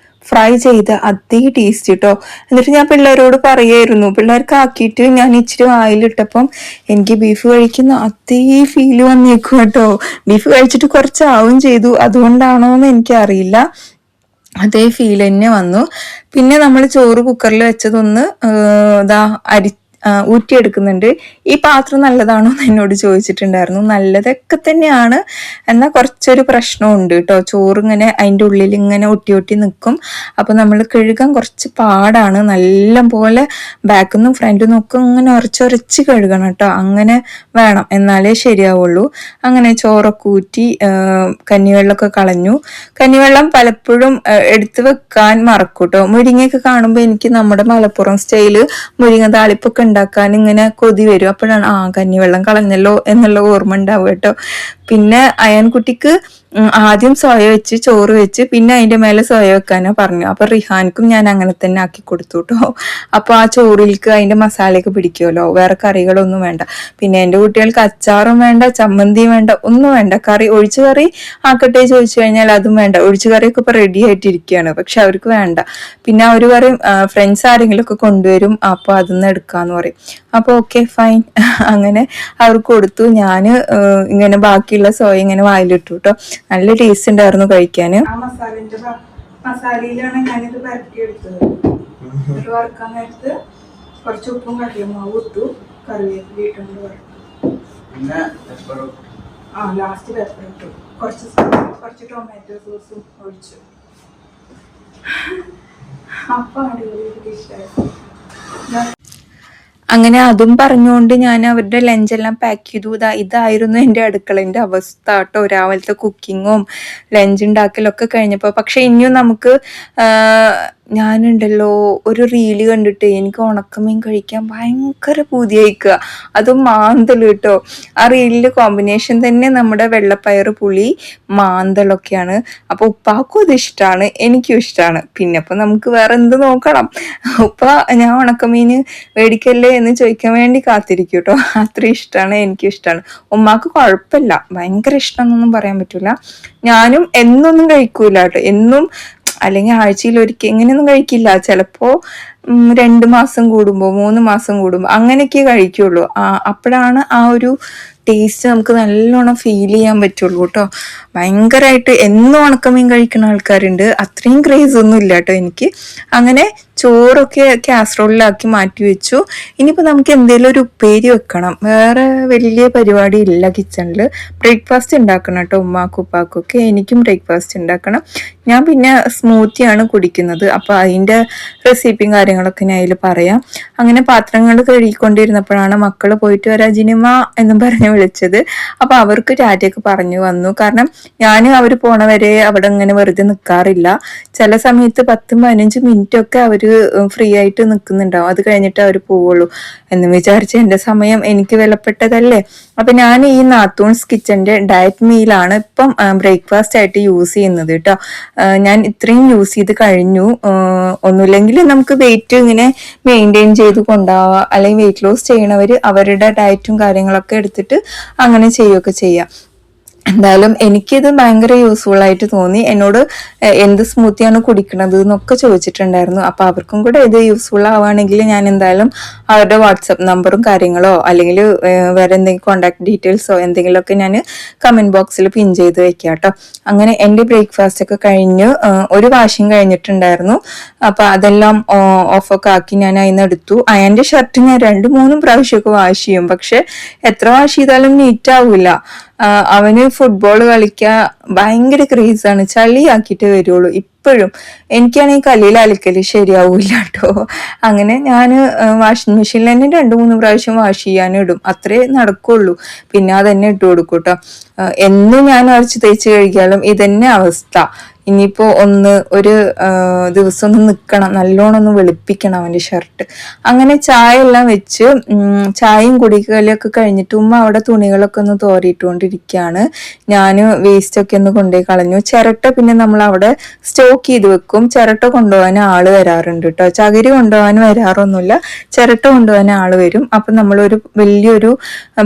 ഫ്രൈ ചെയ്ത് അതേ ടേസ്റ്റ് കേട്ടോ. എന്നിട്ട് ഞാൻ പിള്ളേരോട് പറയായിരുന്നു, പിള്ളേർക്ക് ആക്കിയിട്ട് ഞാൻ ഇച്ചിരി വായിലിട്ടപ്പം എനിക്ക് ബീഫ് കഴിക്കുന്ന അതേ ഫീല് വന്നേക്കും കേട്ടോ. ബീഫ് കഴിച്ചിട്ട് കുറച്ചാവും ചെയ്തു, അതുകൊണ്ടാണോ എന്ന് എനിക്കറിയില്ല, അതേ ഫീൽ തന്നെ വന്നു. പിന്നെ നമ്മൾ ചോറ് കുക്കറിൽ വെച്ചതൊന്ന് ഊറ്റിയെടുക്കുന്നുണ്ട്. ഈ പാത്രം നല്ലതാണോ എന്ന് എന്നോട് ചോദിച്ചിട്ടുണ്ടായിരുന്നു. നല്ലതൊക്കെ തന്നെയാണ്, എന്നാൽ കുറച്ചൊരു പ്രശ്നമുണ്ട് കേട്ടോ. ചോറ് ഇങ്ങനെ അതിൻ്റെ ഉള്ളിൽ ഇങ്ങനെ ഒട്ടി ഒട്ടി നിൽക്കും. അപ്പോൾ നമ്മൾ കഴുകാൻ കുറച്ച് പാടാണ്. നല്ല പോലെ ബാക്കിൽ നിന്നും ഫ്രണ്ടിൽ നിന്നും ഒക്കെ ഇങ്ങനെ ഉരച്ചുരച്ച് കഴുകണം കേട്ടോ. അങ്ങനെ വേണം, എന്നാലേ ശരിയാവുള്ളൂ. അങ്ങനെ ചോറൊക്കെ ഊറ്റി കഞ്ഞിവെള്ളമൊക്കെ കളഞ്ഞു. കഞ്ഞിവെള്ളം പലപ്പോഴും എടുത്തു വെക്കാൻ മറക്കും കേട്ടോ. മുരിങ്ങയൊക്കെ കാണുമ്പോൾ എനിക്ക് നമ്മുടെ മലപ്പുറം സ്റ്റൈല് മുരിങ്ങ താളിപ്പൊക്കെ ഉണ്ടാക്കാൻ ഇങ്ങനെ കൊതി വരും. അപ്പോഴാണ് കഞ്ഞിവെള്ളം കളഞ്ഞല്ലോ എന്നുള്ള ഓർമ്മ ഉണ്ടാവുക കേട്ടോ. പിന്നെ അയാൻകുട്ടിക്ക് ആദ്യം സോയ വെച്ച് ചോറ് വെച്ച് പിന്നെ അതിന്റെ മേലെ സോയ വെക്കാനോ പറഞ്ഞു. അപ്പൊ റിഹാൻക്കും ഞാൻ അങ്ങനെ തന്നെ ആക്കി കൊടുത്തു കേട്ടോ. അപ്പൊ ആ ചോറിലേക്ക് അതിന്റെ മസാലയൊക്കെ പിടിക്കുമല്ലോ, വേറെ കറികളൊന്നും വേണ്ട. പിന്നെ എന്റെ കുട്ടികൾക്ക് അച്ചാറും വേണ്ട, ചമ്മന്തിയും വേണ്ട, ഒന്നും വേണ്ട. കറി ഒഴിച്ചു കറി ആക്കട്ടെ ചോദിച്ചു കഴിഞ്ഞാൽ അതും വേണ്ട. ഒഴിച്ചു കറിയൊക്കെ ഇപ്പൊ റെഡി ആയിട്ടിരിക്കുകയാണ്, പക്ഷെ അവർക്ക് വേണ്ട. പിന്നെ അവർ പറയും ഫ്രണ്ട്സ് ആരെങ്കിലും ഒക്കെ കൊണ്ടുവരും, അപ്പൊ അതിന്ന് എടുക്കാന്ന് പറയും. അപ്പൊ ഓക്കെ ഫൈൻ അങ്ങനെ അവർക്ക് കൊടുത്തു. ഞാന് ഇങ്ങനെ ബാക്കിയുള്ള സോയ ഇങ്ങനെ വായിലിട്ടു കേട്ടോ. നല്ല ടേസ്റ്റ് ഉണ്ടായിരുന്നു കഴിക്കാന്. ആ മസാലയിലാണ് ഞാനിത് പരത്തിയെടുത്തത്. എന്നിട്ട് വറുക്കാൻ നേരത്ത് കുറച്ച് ഉപ്പും കടലമാവും ഇട്ടു, കറിവേപ്പില ഇട്ടുണ്ട് വറുത്തു. ലാസ്റ്റ് പെപ്പർ ഇട്ടു, കുറച്ച് ടൊമാറ്റോ സോസും ഒഴിച്ചു. അപ്പൊ അടിപൊളി ഡിഷായിരുന്നു. അങ്ങനെ അതും പറഞ്ഞുകൊണ്ട് ഞാൻ അവരുടെ ലഞ്ചെല്ലാം പാക്ക് ചെയ്തു. ഇതായിരുന്നു എൻ്റെ അടുക്കളൻ്റെ അവസ്ഥ കേട്ടോ. രാവിലത്തെ കുക്കിങ്ങും ലഞ്ച് ഉണ്ടാക്കലൊക്കെ കഴിഞ്ഞപ്പോൾ. പക്ഷെ ഇനിയും നമുക്ക് ഞാനുണ്ടല്ലോ ഒരു റീല് കണ്ടിട്ട് എനിക്ക് ഉണക്കമീൻ കഴിക്കാൻ ഭയങ്കര പൂതിയായിക്കുക. അതും മാന്തൽ കേട്ടോ. ആ റീലിൽ കോമ്പിനേഷൻ തന്നെ നമ്മുടെ വെള്ളപ്പയർ പുളി മാന്തലൊക്കെയാണ്. അപ്പോൾ ഉപ്പാക്കും അത് ഇഷ്ടമാണ്, എനിക്കും ഇഷ്ടമാണ്. പിന്നെ അപ്പോൾ നമുക്ക് വേറെ എന്ത് നോക്കണം. ഉപ്പ ഞാൻ ഉണക്കമീൻ മേടിക്കല്ലേ എന്ന് ചോദിക്കാൻ വേണ്ടി കാത്തിരിക്കും കേട്ടോ. അത്രയും ഇഷ്ടമാണ്, എനിക്കും ഇഷ്ടമാണ്. ഉമ്മാക്ക് കുഴപ്പമില്ല, ഭയങ്കര ഇഷ്ടമെന്നൊന്നും പറയാൻ പറ്റില്ല. ഞാനും എന്നൊന്നും കഴിക്കൂല കേട്ടോ. എന്നും അല്ലെങ്കിൽ ആഴ്ചയിൽ ഒരിക്കൽ ഇങ്ങനെയൊന്നും കഴിക്കില്ല. ചിലപ്പോ 2 മാസം കൂടുമ്പോൾ 3 മാസം കൂടുമ്പോൾ അങ്ങനെയൊക്കെ കഴിക്കുള്ളൂ. അപ്പോഴാണ് ആ ഒരു ടേസ്റ്റ് നമുക്ക് നല്ലോണം ഫീൽ ചെയ്യാൻ പറ്റുള്ളൂ കേട്ടോ. ഭയങ്കരമായിട്ട് എന്നും ഉണക്കമീൻ കഴിക്കുന്ന ആൾക്കാരുണ്ട്, അത്രയും ക്രേസ് ഒന്നും ഇല്ല കേട്ടോ എനിക്ക്. അങ്ങനെ ചോറൊക്കെ കാസറോളിലാക്കി മാറ്റി വെച്ചു. ഇനിയിപ്പോൾ നമുക്ക് എന്തെങ്കിലും ഒരു ഉപ്പേരി വെക്കണം. വേറെ വലിയ പരിപാടി ഇല്ല കിച്ചണിൽ. ബ്രേക്ക്ഫാസ്റ്റ് ഉണ്ടാക്കണം കേട്ടോ ഉമ്മാക്കും ഉപ്പാക്കും ഒക്കെ. എനിക്കും ബ്രേക്ക്ഫാസ്റ്റ് ഉണ്ടാക്കണം. ഞാൻ പിന്നെ സ്മൂത്തിയാണ് കുടിക്കുന്നത്. അപ്പോൾ അതിൻ്റെ റെസിപ്പിയും കാര്യങ്ങളൊക്കെ ഞാൻ അതിൽ പറയാം. അങ്ങനെ പാത്രങ്ങൾ കഴുകിക്കൊണ്ടിരുന്നപ്പോഴാണ് മക്കൾ പോയിട്ട് വരാ ജിനിമ എന്നും പറഞ്ഞ് വിളിച്ചത്. അപ്പോൾ അവർക്ക് ടാറ്റയൊക്കെ പറഞ്ഞു വന്നു. കാരണം ഞാൻ അവർ പോണ വരെ അവിടെ ഇങ്ങനെ വെറുതെ നിൽക്കാറില്ല. ചില സമയത്ത് 10-15 മിനിറ്റ് ഒക്കെ അവർ ഫ്രീ ആയിട്ട് നിൽക്കുന്നുണ്ടാവും. അത് കഴിഞ്ഞിട്ട് അവർ പോവുള്ളൂ എന്ന് വിചാരിച്ച് എൻ്റെ സമയം എനിക്ക് വിലപ്പെട്ടതല്ലേ. അപ്പൊ ഞാൻ ഈ നാത്തൂൺസ് കിച്ചന്റെ ഡയറ്റ് മീലാണ് ഇപ്പം ബ്രേക്ക്ഫാസ്റ്റ് ആയിട്ട് യൂസ് ചെയ്യുന്നത് കേട്ടോ. ഞാൻ ഇത്രയും യൂസ് ചെയ്ത് കഴിഞ്ഞു. ഒന്നുമില്ലെങ്കിൽ നമുക്ക് വെയിറ്റ് ഇങ്ങനെ മെയിൻറ്റെയിൻ ചെയ്ത് കൊണ്ടുപോവുക, അല്ലെങ്കിൽ വെയിറ്റ് ലോസ് ചെയ്യണവര് അവരുടെ ഡയറ്റും കാര്യങ്ങളൊക്കെ എടുത്തിട്ട് അങ്ങനെ ചെയ്യുകയൊക്കെ ചെയ്യാം. എന്തായാലും എനിക്കിത് ഭയങ്കര യൂസ്ഫുൾ ആയിട്ട് തോന്നി. എന്നോട് എന്ത് സ്മൂത്തിയാണ് കുടിക്കണത് എന്നൊക്കെ ചോദിച്ചിട്ടുണ്ടായിരുന്നു. അപ്പൊ അവർക്കും കൂടെ ഇത് യൂസ്ഫുൾ ആവുകയാണെങ്കിൽ ഞാൻ എന്തായാലും അവരുടെ വാട്സപ്പ് നമ്പറും കാര്യങ്ങളോ അല്ലെങ്കിൽ വേറെ എന്തെങ്കിലും കോണ്ടാക്ട് ഡീറ്റെയിൽസോ എന്തെങ്കിലുമൊക്കെ ഞാൻ കമന്റ് ബോക്സിൽ പിൻ ചെയ്ത് വെക്കാം കേട്ടോ. അങ്ങനെ എൻ്റെ ബ്രേക്ക്ഫാസ്റ്റ് ഒക്കെ കഴിഞ്ഞ് ഒരു വാഷിംഗ് കഴിഞ്ഞിട്ടുണ്ടായിരുന്നു. അപ്പൊ അതെല്ലാം ഓഫൊക്കെ ആക്കി ഞാൻ അതിന് എടുത്തു. അയൻ്റെ ഷർട്ട് ഞാൻ 2-3 പ്രാവശ്യമൊക്കെ വാഷ് ചെയ്യും, പക്ഷെ എത്ര വാഷ് ചെയ്താലും നീറ്റ് ആവില്ല. അവന് ഫുട്ബോൾ കളിക്കാൻ ഭയങ്കര ക്രേസാണ്, ചളിയാക്കിയിട്ട് വരുള്ളൂ ഇപ്പോഴും. എനിക്കാണെങ്കിൽ കല്ലിൽ അലക്കല് ശരിയാവൂല കേട്ടോ. അങ്ങനെ ഞാൻ വാഷിംഗ് മെഷീനിൽ തന്നെ 2-3 പ്രാവശ്യം വാഷ് ചെയ്യാനും ഇടും, അത്രേ നടക്കുള്ളൂ. പിന്നെ അതന്നെ ഇട്ട് കൊടുക്കും കേട്ടോ. എന്നും ഞാൻ അരച്ച് തേച്ച് കഴിക്കാലും ഇതന്നെ അവസ്ഥ. ഇനിയിപ്പോ ഒരു ദിവസം ഒന്ന് നിൽക്കണം, നല്ലോണം ഒന്ന് വെളുപ്പിക്കണം അവന്റെ ഷർട്ട്. അങ്ങനെ ചായ എല്ലാം വെച്ച് ചായയും കുടിക്കലൊക്കെ കഴിഞ്ഞിട്ട് ഉമ്മ അവിടെ തുണികളൊക്കെ ഒന്ന് തോരിയിട്ടുകൊണ്ടിരിക്കുകയാണ്. ഞാൻ വേസ്റ്റ് ഒക്കെ ഒന്ന് കൊണ്ടുപോയി കളഞ്ഞു. ചിരട്ട പിന്നെ നമ്മൾ അവിടെ സ്റ്റോക്ക് ചെയ്ത് വെക്കും. ചിരട്ട കൊണ്ടുപോകാൻ ആള് വരാറുണ്ട് കേട്ടോ. ചകിരി കൊണ്ടുപോകാൻ വരാറൊന്നുമില്ല, ചിരട്ട കൊണ്ടുപോകാൻ ആള് വരും. അപ്പൊ നമ്മളൊരു വലിയൊരു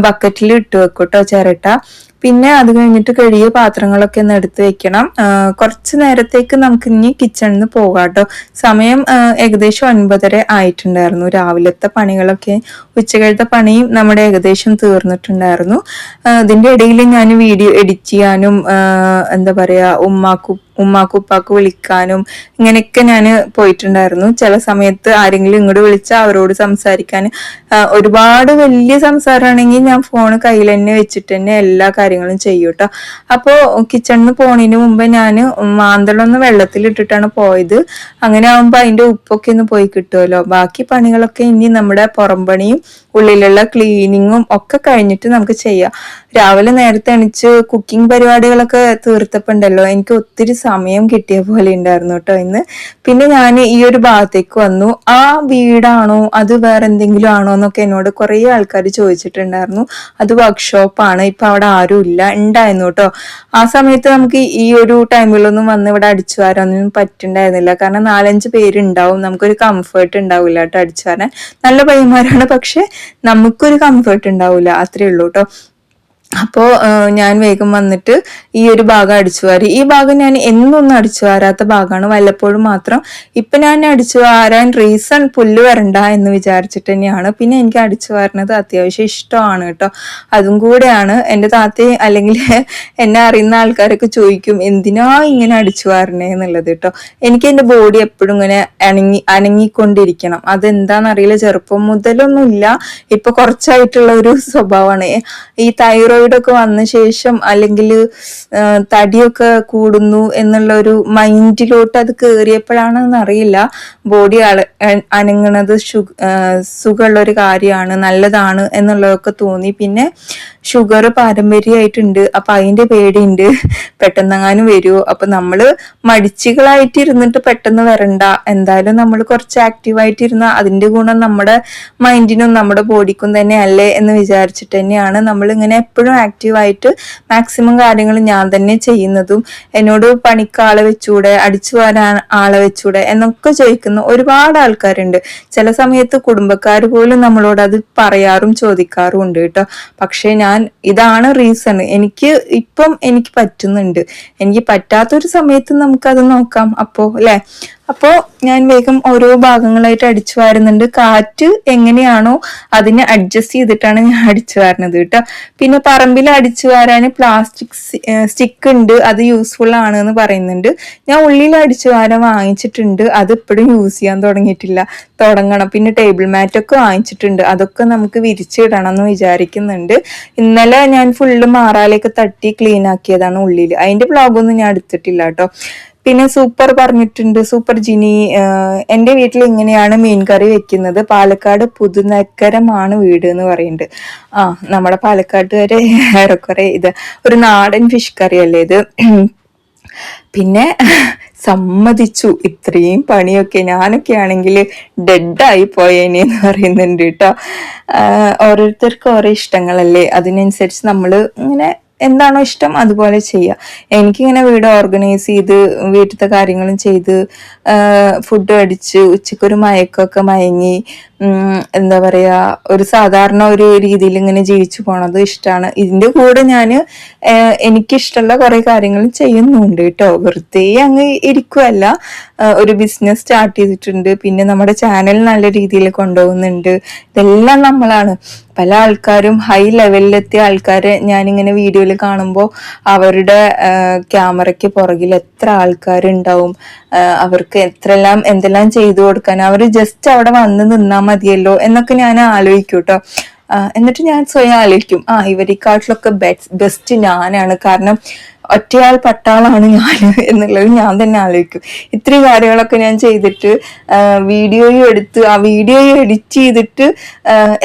ബക്കറ്റിൽ ഇട്ട് വെക്കും കേട്ടോ ചിരട്ട. പിന്നെ അത് കഴിഞ്ഞിട്ട് കഴുകിയ പാത്രങ്ങളൊക്കെ ഒന്ന് എടുത്ത് വെക്കണം. കുറച്ച് നേരത്തേക്ക് നമുക്ക് ഇനി കിച്ചണിൽ നിന്ന് പോകാം കേട്ടോ. സമയം ഏകദേശം 9:30 ആയിട്ടുണ്ടായിരുന്നു. രാവിലത്തെ പണികളൊക്കെ ഉച്ചക്കലത്തെ പണിയും നമ്മുടെ ഏകദേശം തീർന്നിട്ടുണ്ടായിരുന്നു. ഇതിന്റെ ഇടയിൽ ഞാൻ വീഡിയോ എഡിറ്റ് ചെയ്യാനും എന്താ പറയാ ഉമ്മാക്ക് ഉപ്പാക്ക് വിളിക്കാനും ഇങ്ങനെയൊക്കെ ഞാൻ പോയിട്ടുണ്ടായിരുന്നു. ചില സമയത്ത് ആരെങ്കിലും ഇങ്ങോട്ട് വിളിച്ചാൽ അവരോട് സംസാരിക്കാൻ ഒരുപാട് വലിയ സംസാരമാണെങ്കിൽ ഞാൻ ഫോൺ കയ്യിൽ തന്നെ വെച്ചിട്ട് തന്നെ എല്ലാ കാര്യങ്ങളും ചെയ്യും കേട്ടോ. അപ്പോൾ കിച്ചണിന് പോണതിന് മുമ്പ് ഞാൻ മാന്തളൊന്ന് വെള്ളത്തിലിട്ടിട്ടാണ് പോയത്. അങ്ങനെ ആകുമ്പോൾ അതിന്റെ ഉപ്പൊക്കെ ഒന്ന് പോയി കിട്ടുമല്ലോ. ബാക്കി പണികളൊക്കെ ഇനി നമ്മുടെ പുറംപണിയും ഉള്ളിലുള്ള ക്ലീനിങ്ങും ഒക്കെ കഴിഞ്ഞിട്ട് നമുക്ക് ചെയ്യാം. രാവിലെ നേരത്തെ എണിച്ച് കുക്കിംഗ് പരിപാടികളൊക്കെ തീർത്തപ്പോണ്ടല്ലോ എനിക്ക് ഒത്തിരി സമയം കിട്ടിയ പോലെ ഉണ്ടായിരുന്നു കേട്ടോ ഇന്ന്. പിന്നെ ഞാൻ ഈ ഒരു ഭാഗത്തേക്ക് വന്നു. ആ വീടാണോ അത് വേറെ എന്തെങ്കിലും ആണോ എന്നൊക്കെ എന്നോട് കുറെ ആൾക്കാർ ചോദിച്ചിട്ടുണ്ടായിരുന്നു. അത് വർക്ക്ഷോപ്പാണ്, ഇപ്പൊ അവിടെ ആരും ഇല്ല, ഉണ്ടായിരുന്നു കേട്ടോ. ആ സമയത്ത് നമുക്ക് ഈ ഒരു ടൈമിലൊന്നും വന്ന് ഇവിടെ അടിച്ചു വാരാനൊന്നും പറ്റുണ്ടായിരുന്നില്ല. കാരണം 4-5 പേരുണ്ടാവും, നമുക്കൊരു കംഫേർട്ട് ഉണ്ടാവില്ല കേട്ടോ അടിച്ചു വാരാൻ. നല്ല പയ്യന്മാരാണ്, പക്ഷെ നമുക്കൊരു കംഫേർട്ട് ഉണ്ടാവില്ല, അത്രേ ഉള്ളൂ കേട്ടോ. അപ്പോ ഞാൻ വേഗം വന്നിട്ട് ഈ ഒരു ഭാഗം അടിച്ചു വാരി. ഈ ഭാഗം ഞാൻ എന്നൊന്നും അടിച്ചു വാരാത്ത ഭാഗമാണ്, വല്ലപ്പോഴും മാത്രം. ഇപ്പൊ ഞാൻ അടിച്ചു വാരാൻ റീസൺ പുല്ല് വരണ്ട എന്ന് വിചാരിച്ചിട്ട് തന്നെയാണ്. പിന്നെ എനിക്ക് അടിച്ചു വാരുന്നത് അത്യാവശ്യം ഇഷ്ടമാണ് കേട്ടോ, അതും കൂടെയാണ്. എൻ്റെ താത്തയും അല്ലെങ്കിൽ എന്നെ അറിയുന്ന ആൾക്കാരൊക്കെ ചോദിക്കും എന്തിനാ ഇങ്ങനെ അടിച്ചു വാരണേ എന്നുള്ളത് കേട്ടോ. എനിക്ക് എൻ്റെ ബോഡി എപ്പോഴും ഇങ്ങനെ അനങ്ങിക്കൊണ്ടിരിക്കണം. അതെന്താണെന്നറിയില്ല, ചെറുപ്പം മുതലൊന്നും ഇല്ല, ഇപ്പൊ കുറച്ചായിട്ടുള്ള ഒരു സ്വഭാവമാണ്. ഈ തൈറോയിഡൊക്കെ വന്ന ശേഷം അല്ലെങ്കിൽ തടിയൊക്കെ കൂടുന്നു എന്നുള്ള ഒരു മൈൻഡിലോട്ട് അത് കയറിയപ്പോഴാണെന്ന് അറിയില്ല, ബോഡി അനങ്ങണത് സുഖമുള്ള ഒരു കാര്യമാണ്, നല്ലതാണ് എന്നുള്ളതൊക്കെ തോന്നി. പിന്നെ ഷുഗർ പാരമ്പര്യമായിട്ടുണ്ട്, അപ്പൊ അതിന്റെ പേടിയുണ്ട് പെട്ടെന്നെങ്ങാനും വരുമോ. അപ്പൊ നമ്മള് മടിച്ചുകളായിട്ട് ഇരുന്നിട്ട് പെട്ടെന്ന് വരണ്ട, എന്തായാലും നമ്മൾ കുറച്ച് ആക്റ്റീവായിട്ട് ഇരുന്നാൽ അതിന്റെ ഗുണം നമ്മുടെ മൈൻഡിനും നമ്മുടെ ബോഡിക്കും തന്നെ അല്ലേ എന്ന് വിചാരിച്ചിട്ട് തന്നെയാണ് നമ്മൾ ഇങ്ങനെ എപ്പോഴും ആക്റ്റീവായിട്ട് മാക്സിമം കാര്യങ്ങൾ ഞാൻ തന്നെ ചെയ്യുന്നതും. എന്നോട് പണിക്കാളെ വെച്ചൂടെ, അടിച്ചു വരാൻ ആളെ വെച്ചൂടെ എന്നൊക്കെ ചോദിക്കുന്ന ഒരുപാട് ആൾക്കാരുണ്ട്. ചില സമയത്ത് കുടുംബക്കാർ പോലും നമ്മളോട് അത് പറയാറും ചോദിക്കാറും ഉണ്ട് കേട്ടോ. പക്ഷെ ഇതാണ് റീസൺ, എനിക്ക് പറ്റുന്നുണ്ട്. എനിക്ക് പറ്റാത്തൊരു സമയത്ത് നമുക്കത് നോക്കാം അപ്പോ അല്ലെ. അപ്പോ ഞാൻ വേഗം ഓരോ ഭാഗങ്ങളായിട്ട് അടിച്ചു വാരുന്നുണ്ട്. കാറ്റ് എങ്ങനെയാണോ അതിനെ അഡ്ജസ്റ്റ് ചെയ്തിട്ടാണ് ഞാൻ അടിച്ചു വാരുന്നത് കേട്ടോ. പിന്നെ പറമ്പിൽ അടിച്ചു വാരാന് പ്ലാസ്റ്റിക് സ്റ്റിക്ക് ഉണ്ട്, അത് യൂസ്ഫുൾ ആണ് എന്ന് പറയുന്നുണ്ട്. ഞാൻ ഉള്ളിൽ അടിച്ചു വാരാൻ വാങ്ങിച്ചിട്ടുണ്ട്, അത് ഇപ്പോഴും യൂസ് ചെയ്യാൻ തുടങ്ങണം. പിന്നെ ടേബിൾ മാറ്റ് ഒക്കെ വാങ്ങിച്ചിട്ടുണ്ട്, അതൊക്കെ നമുക്ക് വിരിച്ചിടണം എന്ന് വിചാരിക്കുന്നുണ്ട്. ഇന്നലെ ഞാൻ ഫുള്ള് മാറാലേക്ക് തട്ടി ക്ലീൻ ആക്കിയതാണ് ഉള്ളിൽ, അതിന്റെ വ്ളോഗൊന്നും ഞാൻ എടുത്തിട്ടില്ല കേട്ടോ. പിന്നെ സൂപ്പർ പറഞ്ഞിട്ടുണ്ട്, സൂപ്പർ ജിനി, എൻ്റെ വീട്ടിൽ ഇങ്ങനെയാണ് മീൻ കറി വെക്കുന്നത്, പാലക്കാട് പുതുനഗരമാണ് വീട് എന്ന് പറയുന്നുണ്ട്. നമ്മുടെ പാലക്കാട്ടുകാരെ ഏറെക്കുറെ ഇത് ഒരു നാടൻ ഫിഷ് കറി അല്ലേ ഇത്. പിന്നെ സമ്മതിച്ചു, ഇത്രയും പണിയൊക്കെ ഞാനൊക്കെ ആണെങ്കിൽ ഡെഡായി പോയേനെ എന്ന് പറയുന്നുണ്ട് കേട്ടോ. ഓരോരുത്തർക്കും ഓരോ ഇഷ്ടങ്ങളല്ലേ, അതിനനുസരിച്ച് നമ്മൾ ഇങ്ങനെ എന്താണോ ഇഷ്ടം അതുപോലെ ചെയ്യുക. എനിക്കിങ്ങനെ വീട് ഓർഗനൈസ് ചെയ്ത് വീട്ടിലത്തെ കാര്യങ്ങളും ചെയ്ത് ഫുഡ് അടിച്ച് ഉച്ചക്കൊരു മയക്കൊക്കെ മയങ്ങി എന്താ പറയാ ഒരു സാധാരണ ഒരു രീതിയിൽ ഇങ്ങനെ ജീവിച്ചു പോണത് ഇഷ്ടമാണ്. ഇതിന്റെ കൂടെ ഞാൻ എനിക്കിഷ്ടമുള്ള കുറെ കാര്യങ്ങൾ ചെയ്യുന്നുണ്ട് കേട്ടോ, വെറുതെ അങ്ങ് ഇരിക്കുവല്ല. ഒരു ബിസിനസ് സ്റ്റാർട്ട് ചെയ്തിട്ടുണ്ട്, പിന്നെ നമ്മുടെ ചാനൽ നല്ല രീതിയിൽ കൊണ്ടുപോകുന്നുണ്ട്. ഇതെല്ലാം നമ്മളാണ്. പല ആൾക്കാരും ഹൈ ലെവലിലെത്തിയ ആൾക്കാരെ ഞാനിങ്ങനെ വീഡിയോയിൽ കാണുമ്പോൾ അവരുടെ ക്യാമറയ്ക്ക് പുറകിൽ എത്ര ആൾക്കാരുണ്ടാവും, അവർക്ക് എന്തെല്ലാം ചെയ്തു കൊടുക്കാൻ, അവർ ജസ്റ്റ് അവിടെ വന്ന് നിന്നാൽ മതിയല്ലോ എന്നൊക്കെ ഞാൻ ആലോചിക്കും കേട്ടോ. എന്നിട്ട് ഞാൻ സ്വയം ആലോചിക്കും, ഇവരെക്കാട്ടിലൊക്കെ ബെസ്റ്റ് ഞാനാണ്, കാരണം ഒറ്റയാൾ പട്ടാളാണ് ഞാൻ എന്നുള്ളത് ഞാൻ തന്നെ ആലോചിക്കും. ഇത്രയും കാര്യങ്ങളൊക്കെ ഞാൻ ചെയ്തിട്ട് വീഡിയോയും എടുത്ത് ആ വീഡിയോയും എഡിറ്റ് ചെയ്തിട്ട്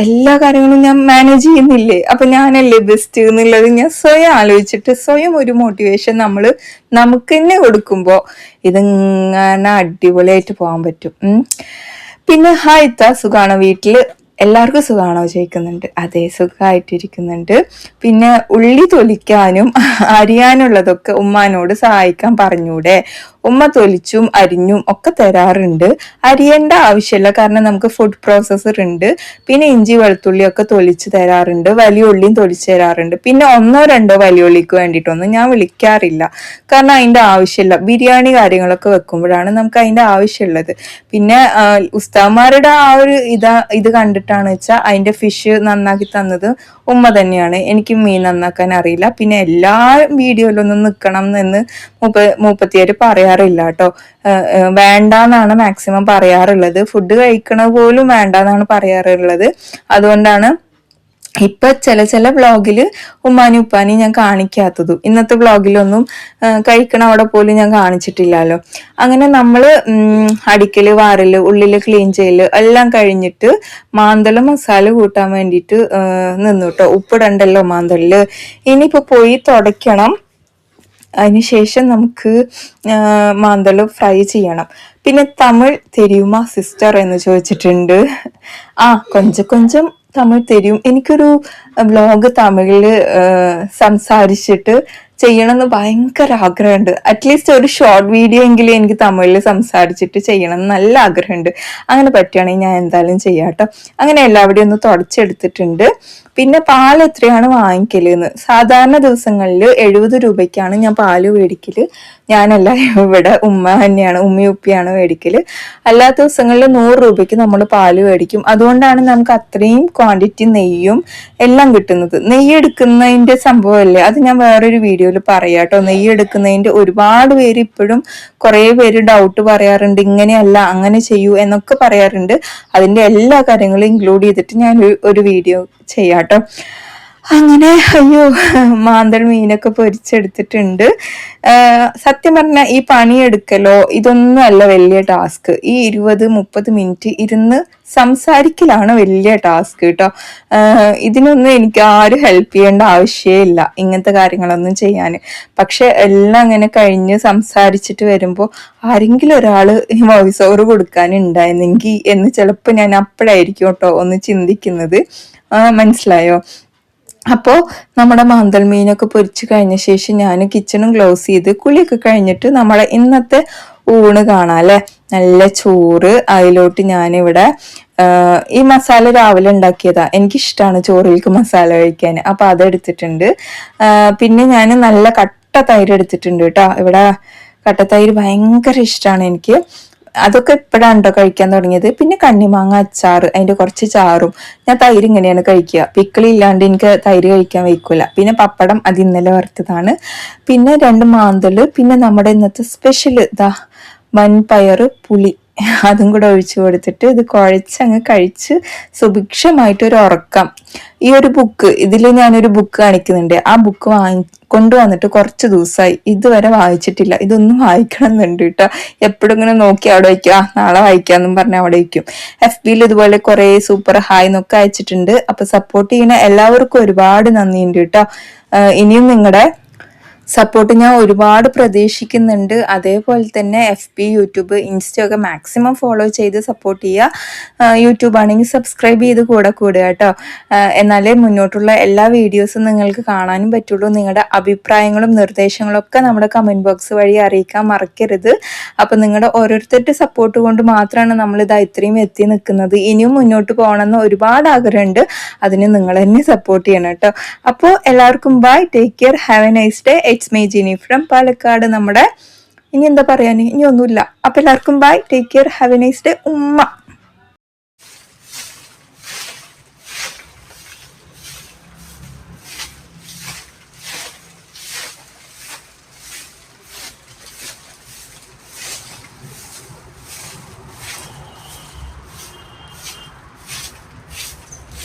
എല്ലാ കാര്യങ്ങളും ഞാൻ മാനേജ് ചെയ്യുന്നില്ലേ, അപ്പൊ ഞാനല്ലേ ബെസ്റ്റ് എന്നുള്ളത് ഞാൻ സ്വയം ആലോചിച്ചിട്ട് സ്വയം ഒരു മോട്ടിവേഷൻ നമുക്ക് തന്നെ കൊടുക്കുമ്പോ ഇതിങ്ങനെ അടിപൊളിയായിട്ട് പോകാൻ പറ്റും. പിന്നെ ഹായ്ത്ത സുഖാണോ, വീട്ടില് എല്ലാവർക്കും സുഖമാണോ ചോദിക്കുന്നുണ്ട്. അതേ, സുഖമായിട്ടിരിക്കുന്നുണ്ട്. പിന്നെ ഉള്ളി തൊലിക്കാനും അരിയാനുള്ളതൊക്കെ ഉമ്മാനോട് സഹായിക്കാൻ പറഞ്ഞൂടെ, ഉമ്മ തൊലിച്ചും അരിഞ്ഞും ഒക്കെ തരാറുണ്ട്. അരിയേണ്ട ആവശ്യമില്ല, കാരണം നമുക്ക് ഫുഡ് പ്രോസസ്സർ ഉണ്ട്. പിന്നെ ഇഞ്ചി വെളുത്തുള്ളി ഒക്കെ തൊലിച്ച് തരാറുണ്ട്, വലിയ ഉള്ളിയും തൊലിച്ച് തരാറുണ്ട്. പിന്നെ ഒന്നോ രണ്ടോ വലിയ ഉള്ളിക്ക് വേണ്ടിയിട്ടൊന്നും ഞാൻ വിളിക്കാറില്ല, കാരണം അതിന്റെ ആവശ്യമില്ല. ബിരിയാണി കാര്യങ്ങളൊക്കെ വെക്കുമ്പോഴാണ് നമുക്ക് അതിന്റെ ആവശ്യമുള്ളത്. പിന്നെ ഉസ്താദ്മാരുടെ ആ ഒരു ഇത് കണ്ടിട്ടാണ് വെച്ചാൽ അതിന്റെ ഫിഷ് നന്നാക്കി തന്നത് ഉമ്മ തന്നെയാണ്. എനിക്ക് മീൻ നന്നാക്കാൻ അറിയില്ല. പിന്നെ എല്ലാ വീഡിയോയിലൊന്നും നിൽക്കണം എന്ന് മൂപ്പത്തിയാര് പറയാറില്ല കേട്ടോ. വേണ്ടാന്നാണ് മാക്സിമം പറയാറുള്ളത്. ഫുഡ് കഴിക്കണ പോലും വേണ്ടാന്നാണ് പറയാറുള്ളത്. അതുകൊണ്ടാണ് ഇപ്പൊ ചില വ്ളോഗില് ഉമ്മാനി ഉപ്പാനി ഞാൻ കാണിക്കാത്തതും. ഇന്നത്തെ വ്ളോഗിലൊന്നും കഴിക്കണ അവിടെ പോലും ഞാൻ കാണിച്ചിട്ടില്ലല്ലോ. അങ്ങനെ നമ്മള് അടിക്കല്, വാരല്, ഉള്ളില് ക്ലീൻ ചെയ്യല് എല്ലാം കഴിഞ്ഞിട്ട് മാന്തള മസാല കൂട്ടാൻ വേണ്ടിയിട്ട് നിന്നു കേട്ടോ. ഉപ്പിടണ്ടല്ലോ മാന്തളില്. ഇനിയിപ്പോ പോയി തുടയ്ക്കണം. അതിനുശേഷം നമുക്ക് മാന്തള് ഫ്രൈ ചെയ്യണം. പിന്നെ തമിഴ് തെരിയുമ സിസ്റ്റർ എന്ന് ചോദിച്ചിട്ടുണ്ട്. കൊഞ്ചം തമിഴ് തരും. എനിക്കൊരു വ്ലോഗ് തമിഴില് സംസാരിച്ചിട്ട് ചെയ്യണമെന്ന് ഭയങ്കര ആഗ്രഹമുണ്ട്. അറ്റ്ലീസ്റ്റ് ഒരു ഷോർട്ട് വീഡിയോ എങ്കിലും എനിക്ക് തമിഴിൽ സംസാരിച്ചിട്ട് ചെയ്യണം എന്ന് നല്ല ആഗ്രഹമുണ്ട്. അങ്ങനെ പറ്റുകയാണെങ്കിൽ ഞാൻ എന്തായാലും ചെയ്യാം കേട്ടോ. അങ്ങനെ എല്ലാവരുടെയും ഒന്ന് തുടച്ചെടുത്തിട്ടുണ്ട്. പിന്നെ പാൽ എത്രയാണ് വാങ്ങിക്കലെന്ന്, സാധാരണ ദിവസങ്ങളിൽ 70 രൂപയ്ക്കാണ് ഞാൻ പാല് മേടിക്കല്. ഞാനല്ല, ഇവിടെ ഉമ്മ തന്നെയാണ്, ഉമ്മയും ഉപ്പിയാണ് മേടിക്കല്. അല്ലാത്ത ദിവസങ്ങളിൽ 100 രൂപയ്ക്ക് നമ്മൾ പാല് മേടിക്കും. അതുകൊണ്ടാണ് നമുക്ക് അത്രയും ക്വാണ്ടിറ്റി നെയ്യും എല്ലാം കിട്ടുന്നത്. നെയ്യ് എടുക്കുന്നതിന്റെ സംഭവമല്ലേ, അത് ഞാൻ വേറൊരു വീഡിയോയിൽ പറയാം കേട്ടോ. നെയ്യ് എടുക്കുന്നതിന്റെ ഒരുപാട് പേര് ഇപ്പോഴും കുറെ പേര് ഡൗട്ട് പറയാറുണ്ട്, ഇങ്ങനെയല്ല അങ്ങനെ ചെയ്യൂ എന്നൊക്കെ പറയാറുണ്ട്. അതിന്റെ എല്ലാ കാര്യങ്ങളും ഇൻക്ലൂഡ് ചെയ്തിട്ട് ഞാൻ ഒരു വീഡിയോ ചെയ്യാട്ടോ. അങ്ങനെ അയ്യോ, മാന്തൾ മീനൊക്കെ പൊരിച്ചെടുത്തിട്ടുണ്ട്. സത്യം പറഞ്ഞാൽ ഈ പണിയെടുക്കലോ ഇതൊന്നും അല്ല വലിയ ടാസ്ക്. ഈ 20-30 മിനിറ്റ് ഇരുന്ന് സംസാരിക്കലാണ് വലിയ ടാസ്ക് കേട്ടോ. ഇതിനൊന്നും എനിക്ക് ആരും ഹെൽപ്പ് ചെയ്യേണ്ട ആവശ്യമില്ല ഇങ്ങനത്തെ കാര്യങ്ങളൊന്നും ചെയ്യാൻ. പക്ഷെ എല്ലാം അങ്ങനെ കഴിഞ്ഞ് സംസാരിച്ചിട്ട് വരുമ്പോൾ ആരെങ്കിലും ഒരാള് വോയിസ് ഓവർ കൊടുക്കാനുണ്ടായിരുന്നെങ്കിൽ എന്ന് ചിലപ്പോൾ ഞാൻ അപ്പോഴായിരിക്കും കേട്ടോ ഒന്ന് ചിന്തിക്കുന്നത്. മനസ്സിലായോ? അപ്പോൾ നമ്മുടെ മാന്തൽ മീനൊക്കെ പൊരിച്ചു കഴിഞ്ഞ ശേഷം ഞാൻ കിച്ചണും ക്ലോസ് ചെയ്ത് കുളിയൊക്കെ കഴിഞ്ഞിട്ട് നമ്മുടെ ഇന്നത്തെ ഊണ് കാണാം അല്ലെ. നല്ല ചോറ്, അതിലോട്ട് ഞാനിവിടെ ഈ മസാല രാവിലെ ഉണ്ടാക്കിയതാ. എനിക്കിഷ്ടമാണ് ചോറിലേക്ക് മസാല കഴിക്കാൻ, അപ്പൊ അതെടുത്തിട്ടുണ്ട്. പിന്നെ ഞാൻ നല്ല കട്ട തൈര് എടുത്തിട്ടുണ്ട് കേട്ടോ. ഇവിടെ കട്ടത്തൈര് ഭയങ്കര ഇഷ്ടമാണ് എനിക്ക്. അതൊക്കെ ഇപ്പോഴാണ് കേട്ടോ കഴിക്കാൻ തുടങ്ങിയത്. പിന്നെ കണ്ണിമാങ്ങ അച്ചാറ്, അതിന്റെ കുറച്ച് ചാറും. ഞാൻ തൈര് ഇങ്ങനെയാണ് കഴിക്കുക, പിക്കിളില്ലാണ്ട് എനിക്ക് തൈര് കഴിക്കാൻ വയ്ക്കൂല. പിന്നെ പപ്പടം, അത് ഇന്നലെ വറുത്തതാണ്. പിന്നെ 2 മാന്തള്. പിന്നെ നമ്മുടെ ഇന്നത്തെ സ്പെഷ്യൽ ഇതാ വൻപയറ് പുളി, അതും കൂടെ ഒഴിച്ചു കൊടുത്തിട്ട് ഇത് കുഴച്ചങ്ങ് കഴിച്ച് സുഭിക്ഷമായിട്ടൊരു ഉറക്കം. ഈ ഒരു ബുക്ക്, ഇതിൽ ഞാനൊരു ബുക്ക് കാണിക്കുന്നുണ്ട്. ആ ബുക്ക് കൊണ്ടുവന്നിട്ട് കുറച്ച് ദിവസമായി, ഇതുവരെ വായിച്ചിട്ടില്ല. ഇതൊന്നും വായിക്കണം എന്നുണ്ട് കേട്ടോ. എപ്പോഴും ഇങ്ങനെ നോക്കി അവിടെ വയ്ക്കുക, നാളെ വായിക്കാന്നും പറഞ്ഞ് അവിടെ വയ്ക്കും. FBയിൽ ഇതുപോലെ കുറെ സൂപ്പർ ഹായ് എന്നൊക്കെ അയച്ചിട്ടുണ്ട്. അപ്പൊ സപ്പോർട്ട് ചെയ്യുന്ന എല്ലാവർക്കും ഒരുപാട് നന്ദിയുണ്ട് കേട്ടോ. ഇനിയും നിങ്ങളുടെ സപ്പോർട്ട് ഞാൻ ഒരുപാട് പ്രതീക്ഷിക്കുന്നുണ്ട്. അതേപോലെ തന്നെ FB, യൂട്യൂബ്, ഇൻസ്റ്റ ഒക്കെ മാക്സിമം ഫോളോ ചെയ്ത് സപ്പോർട്ട് ചെയ്യുക. യൂട്യൂബ് ആണെങ്കിൽ സബ്സ്ക്രൈബ് ചെയ്ത് കൂടെ കേട്ടോ. എന്നാലേ മുന്നോട്ടുള്ള എല്ലാ വീഡിയോസും നിങ്ങൾക്ക് കാണാനും പറ്റുള്ളൂ. നിങ്ങളുടെ അഭിപ്രായങ്ങളും നിർദ്ദേശങ്ങളും ഒക്കെ നമ്മുടെ കമന്റ് ബോക്സ് വഴി അറിയിക്കാൻ മറക്കരുത്. അപ്പൊ നിങ്ങളുടെ ഓരോരുത്തരുടെ സപ്പോർട്ട് കൊണ്ട് മാത്രമാണ് നമ്മളിതാ ഇത്രയും എത്തി നിൽക്കുന്നത്. ഇനിയും മുന്നോട്ട് പോകണമെന്ന് ഒരുപാട് ആഗ്രഹമുണ്ട്. അതിന് നിങ്ങൾ തന്നെ സപ്പോർട്ട് ചെയ്യണം കേട്ടോ. അപ്പോൾ എല്ലാവർക്കും bye, take care, have a nice day. It's me Jini from Palakkad. നമ്മുടെ ഇനി എന്താ പറയാൻ, ഇനി ഒന്നുമില്ല. അപ്പൊ എല്ലാവർക്കും bye, take care, have a nice day. ഉമ്മ.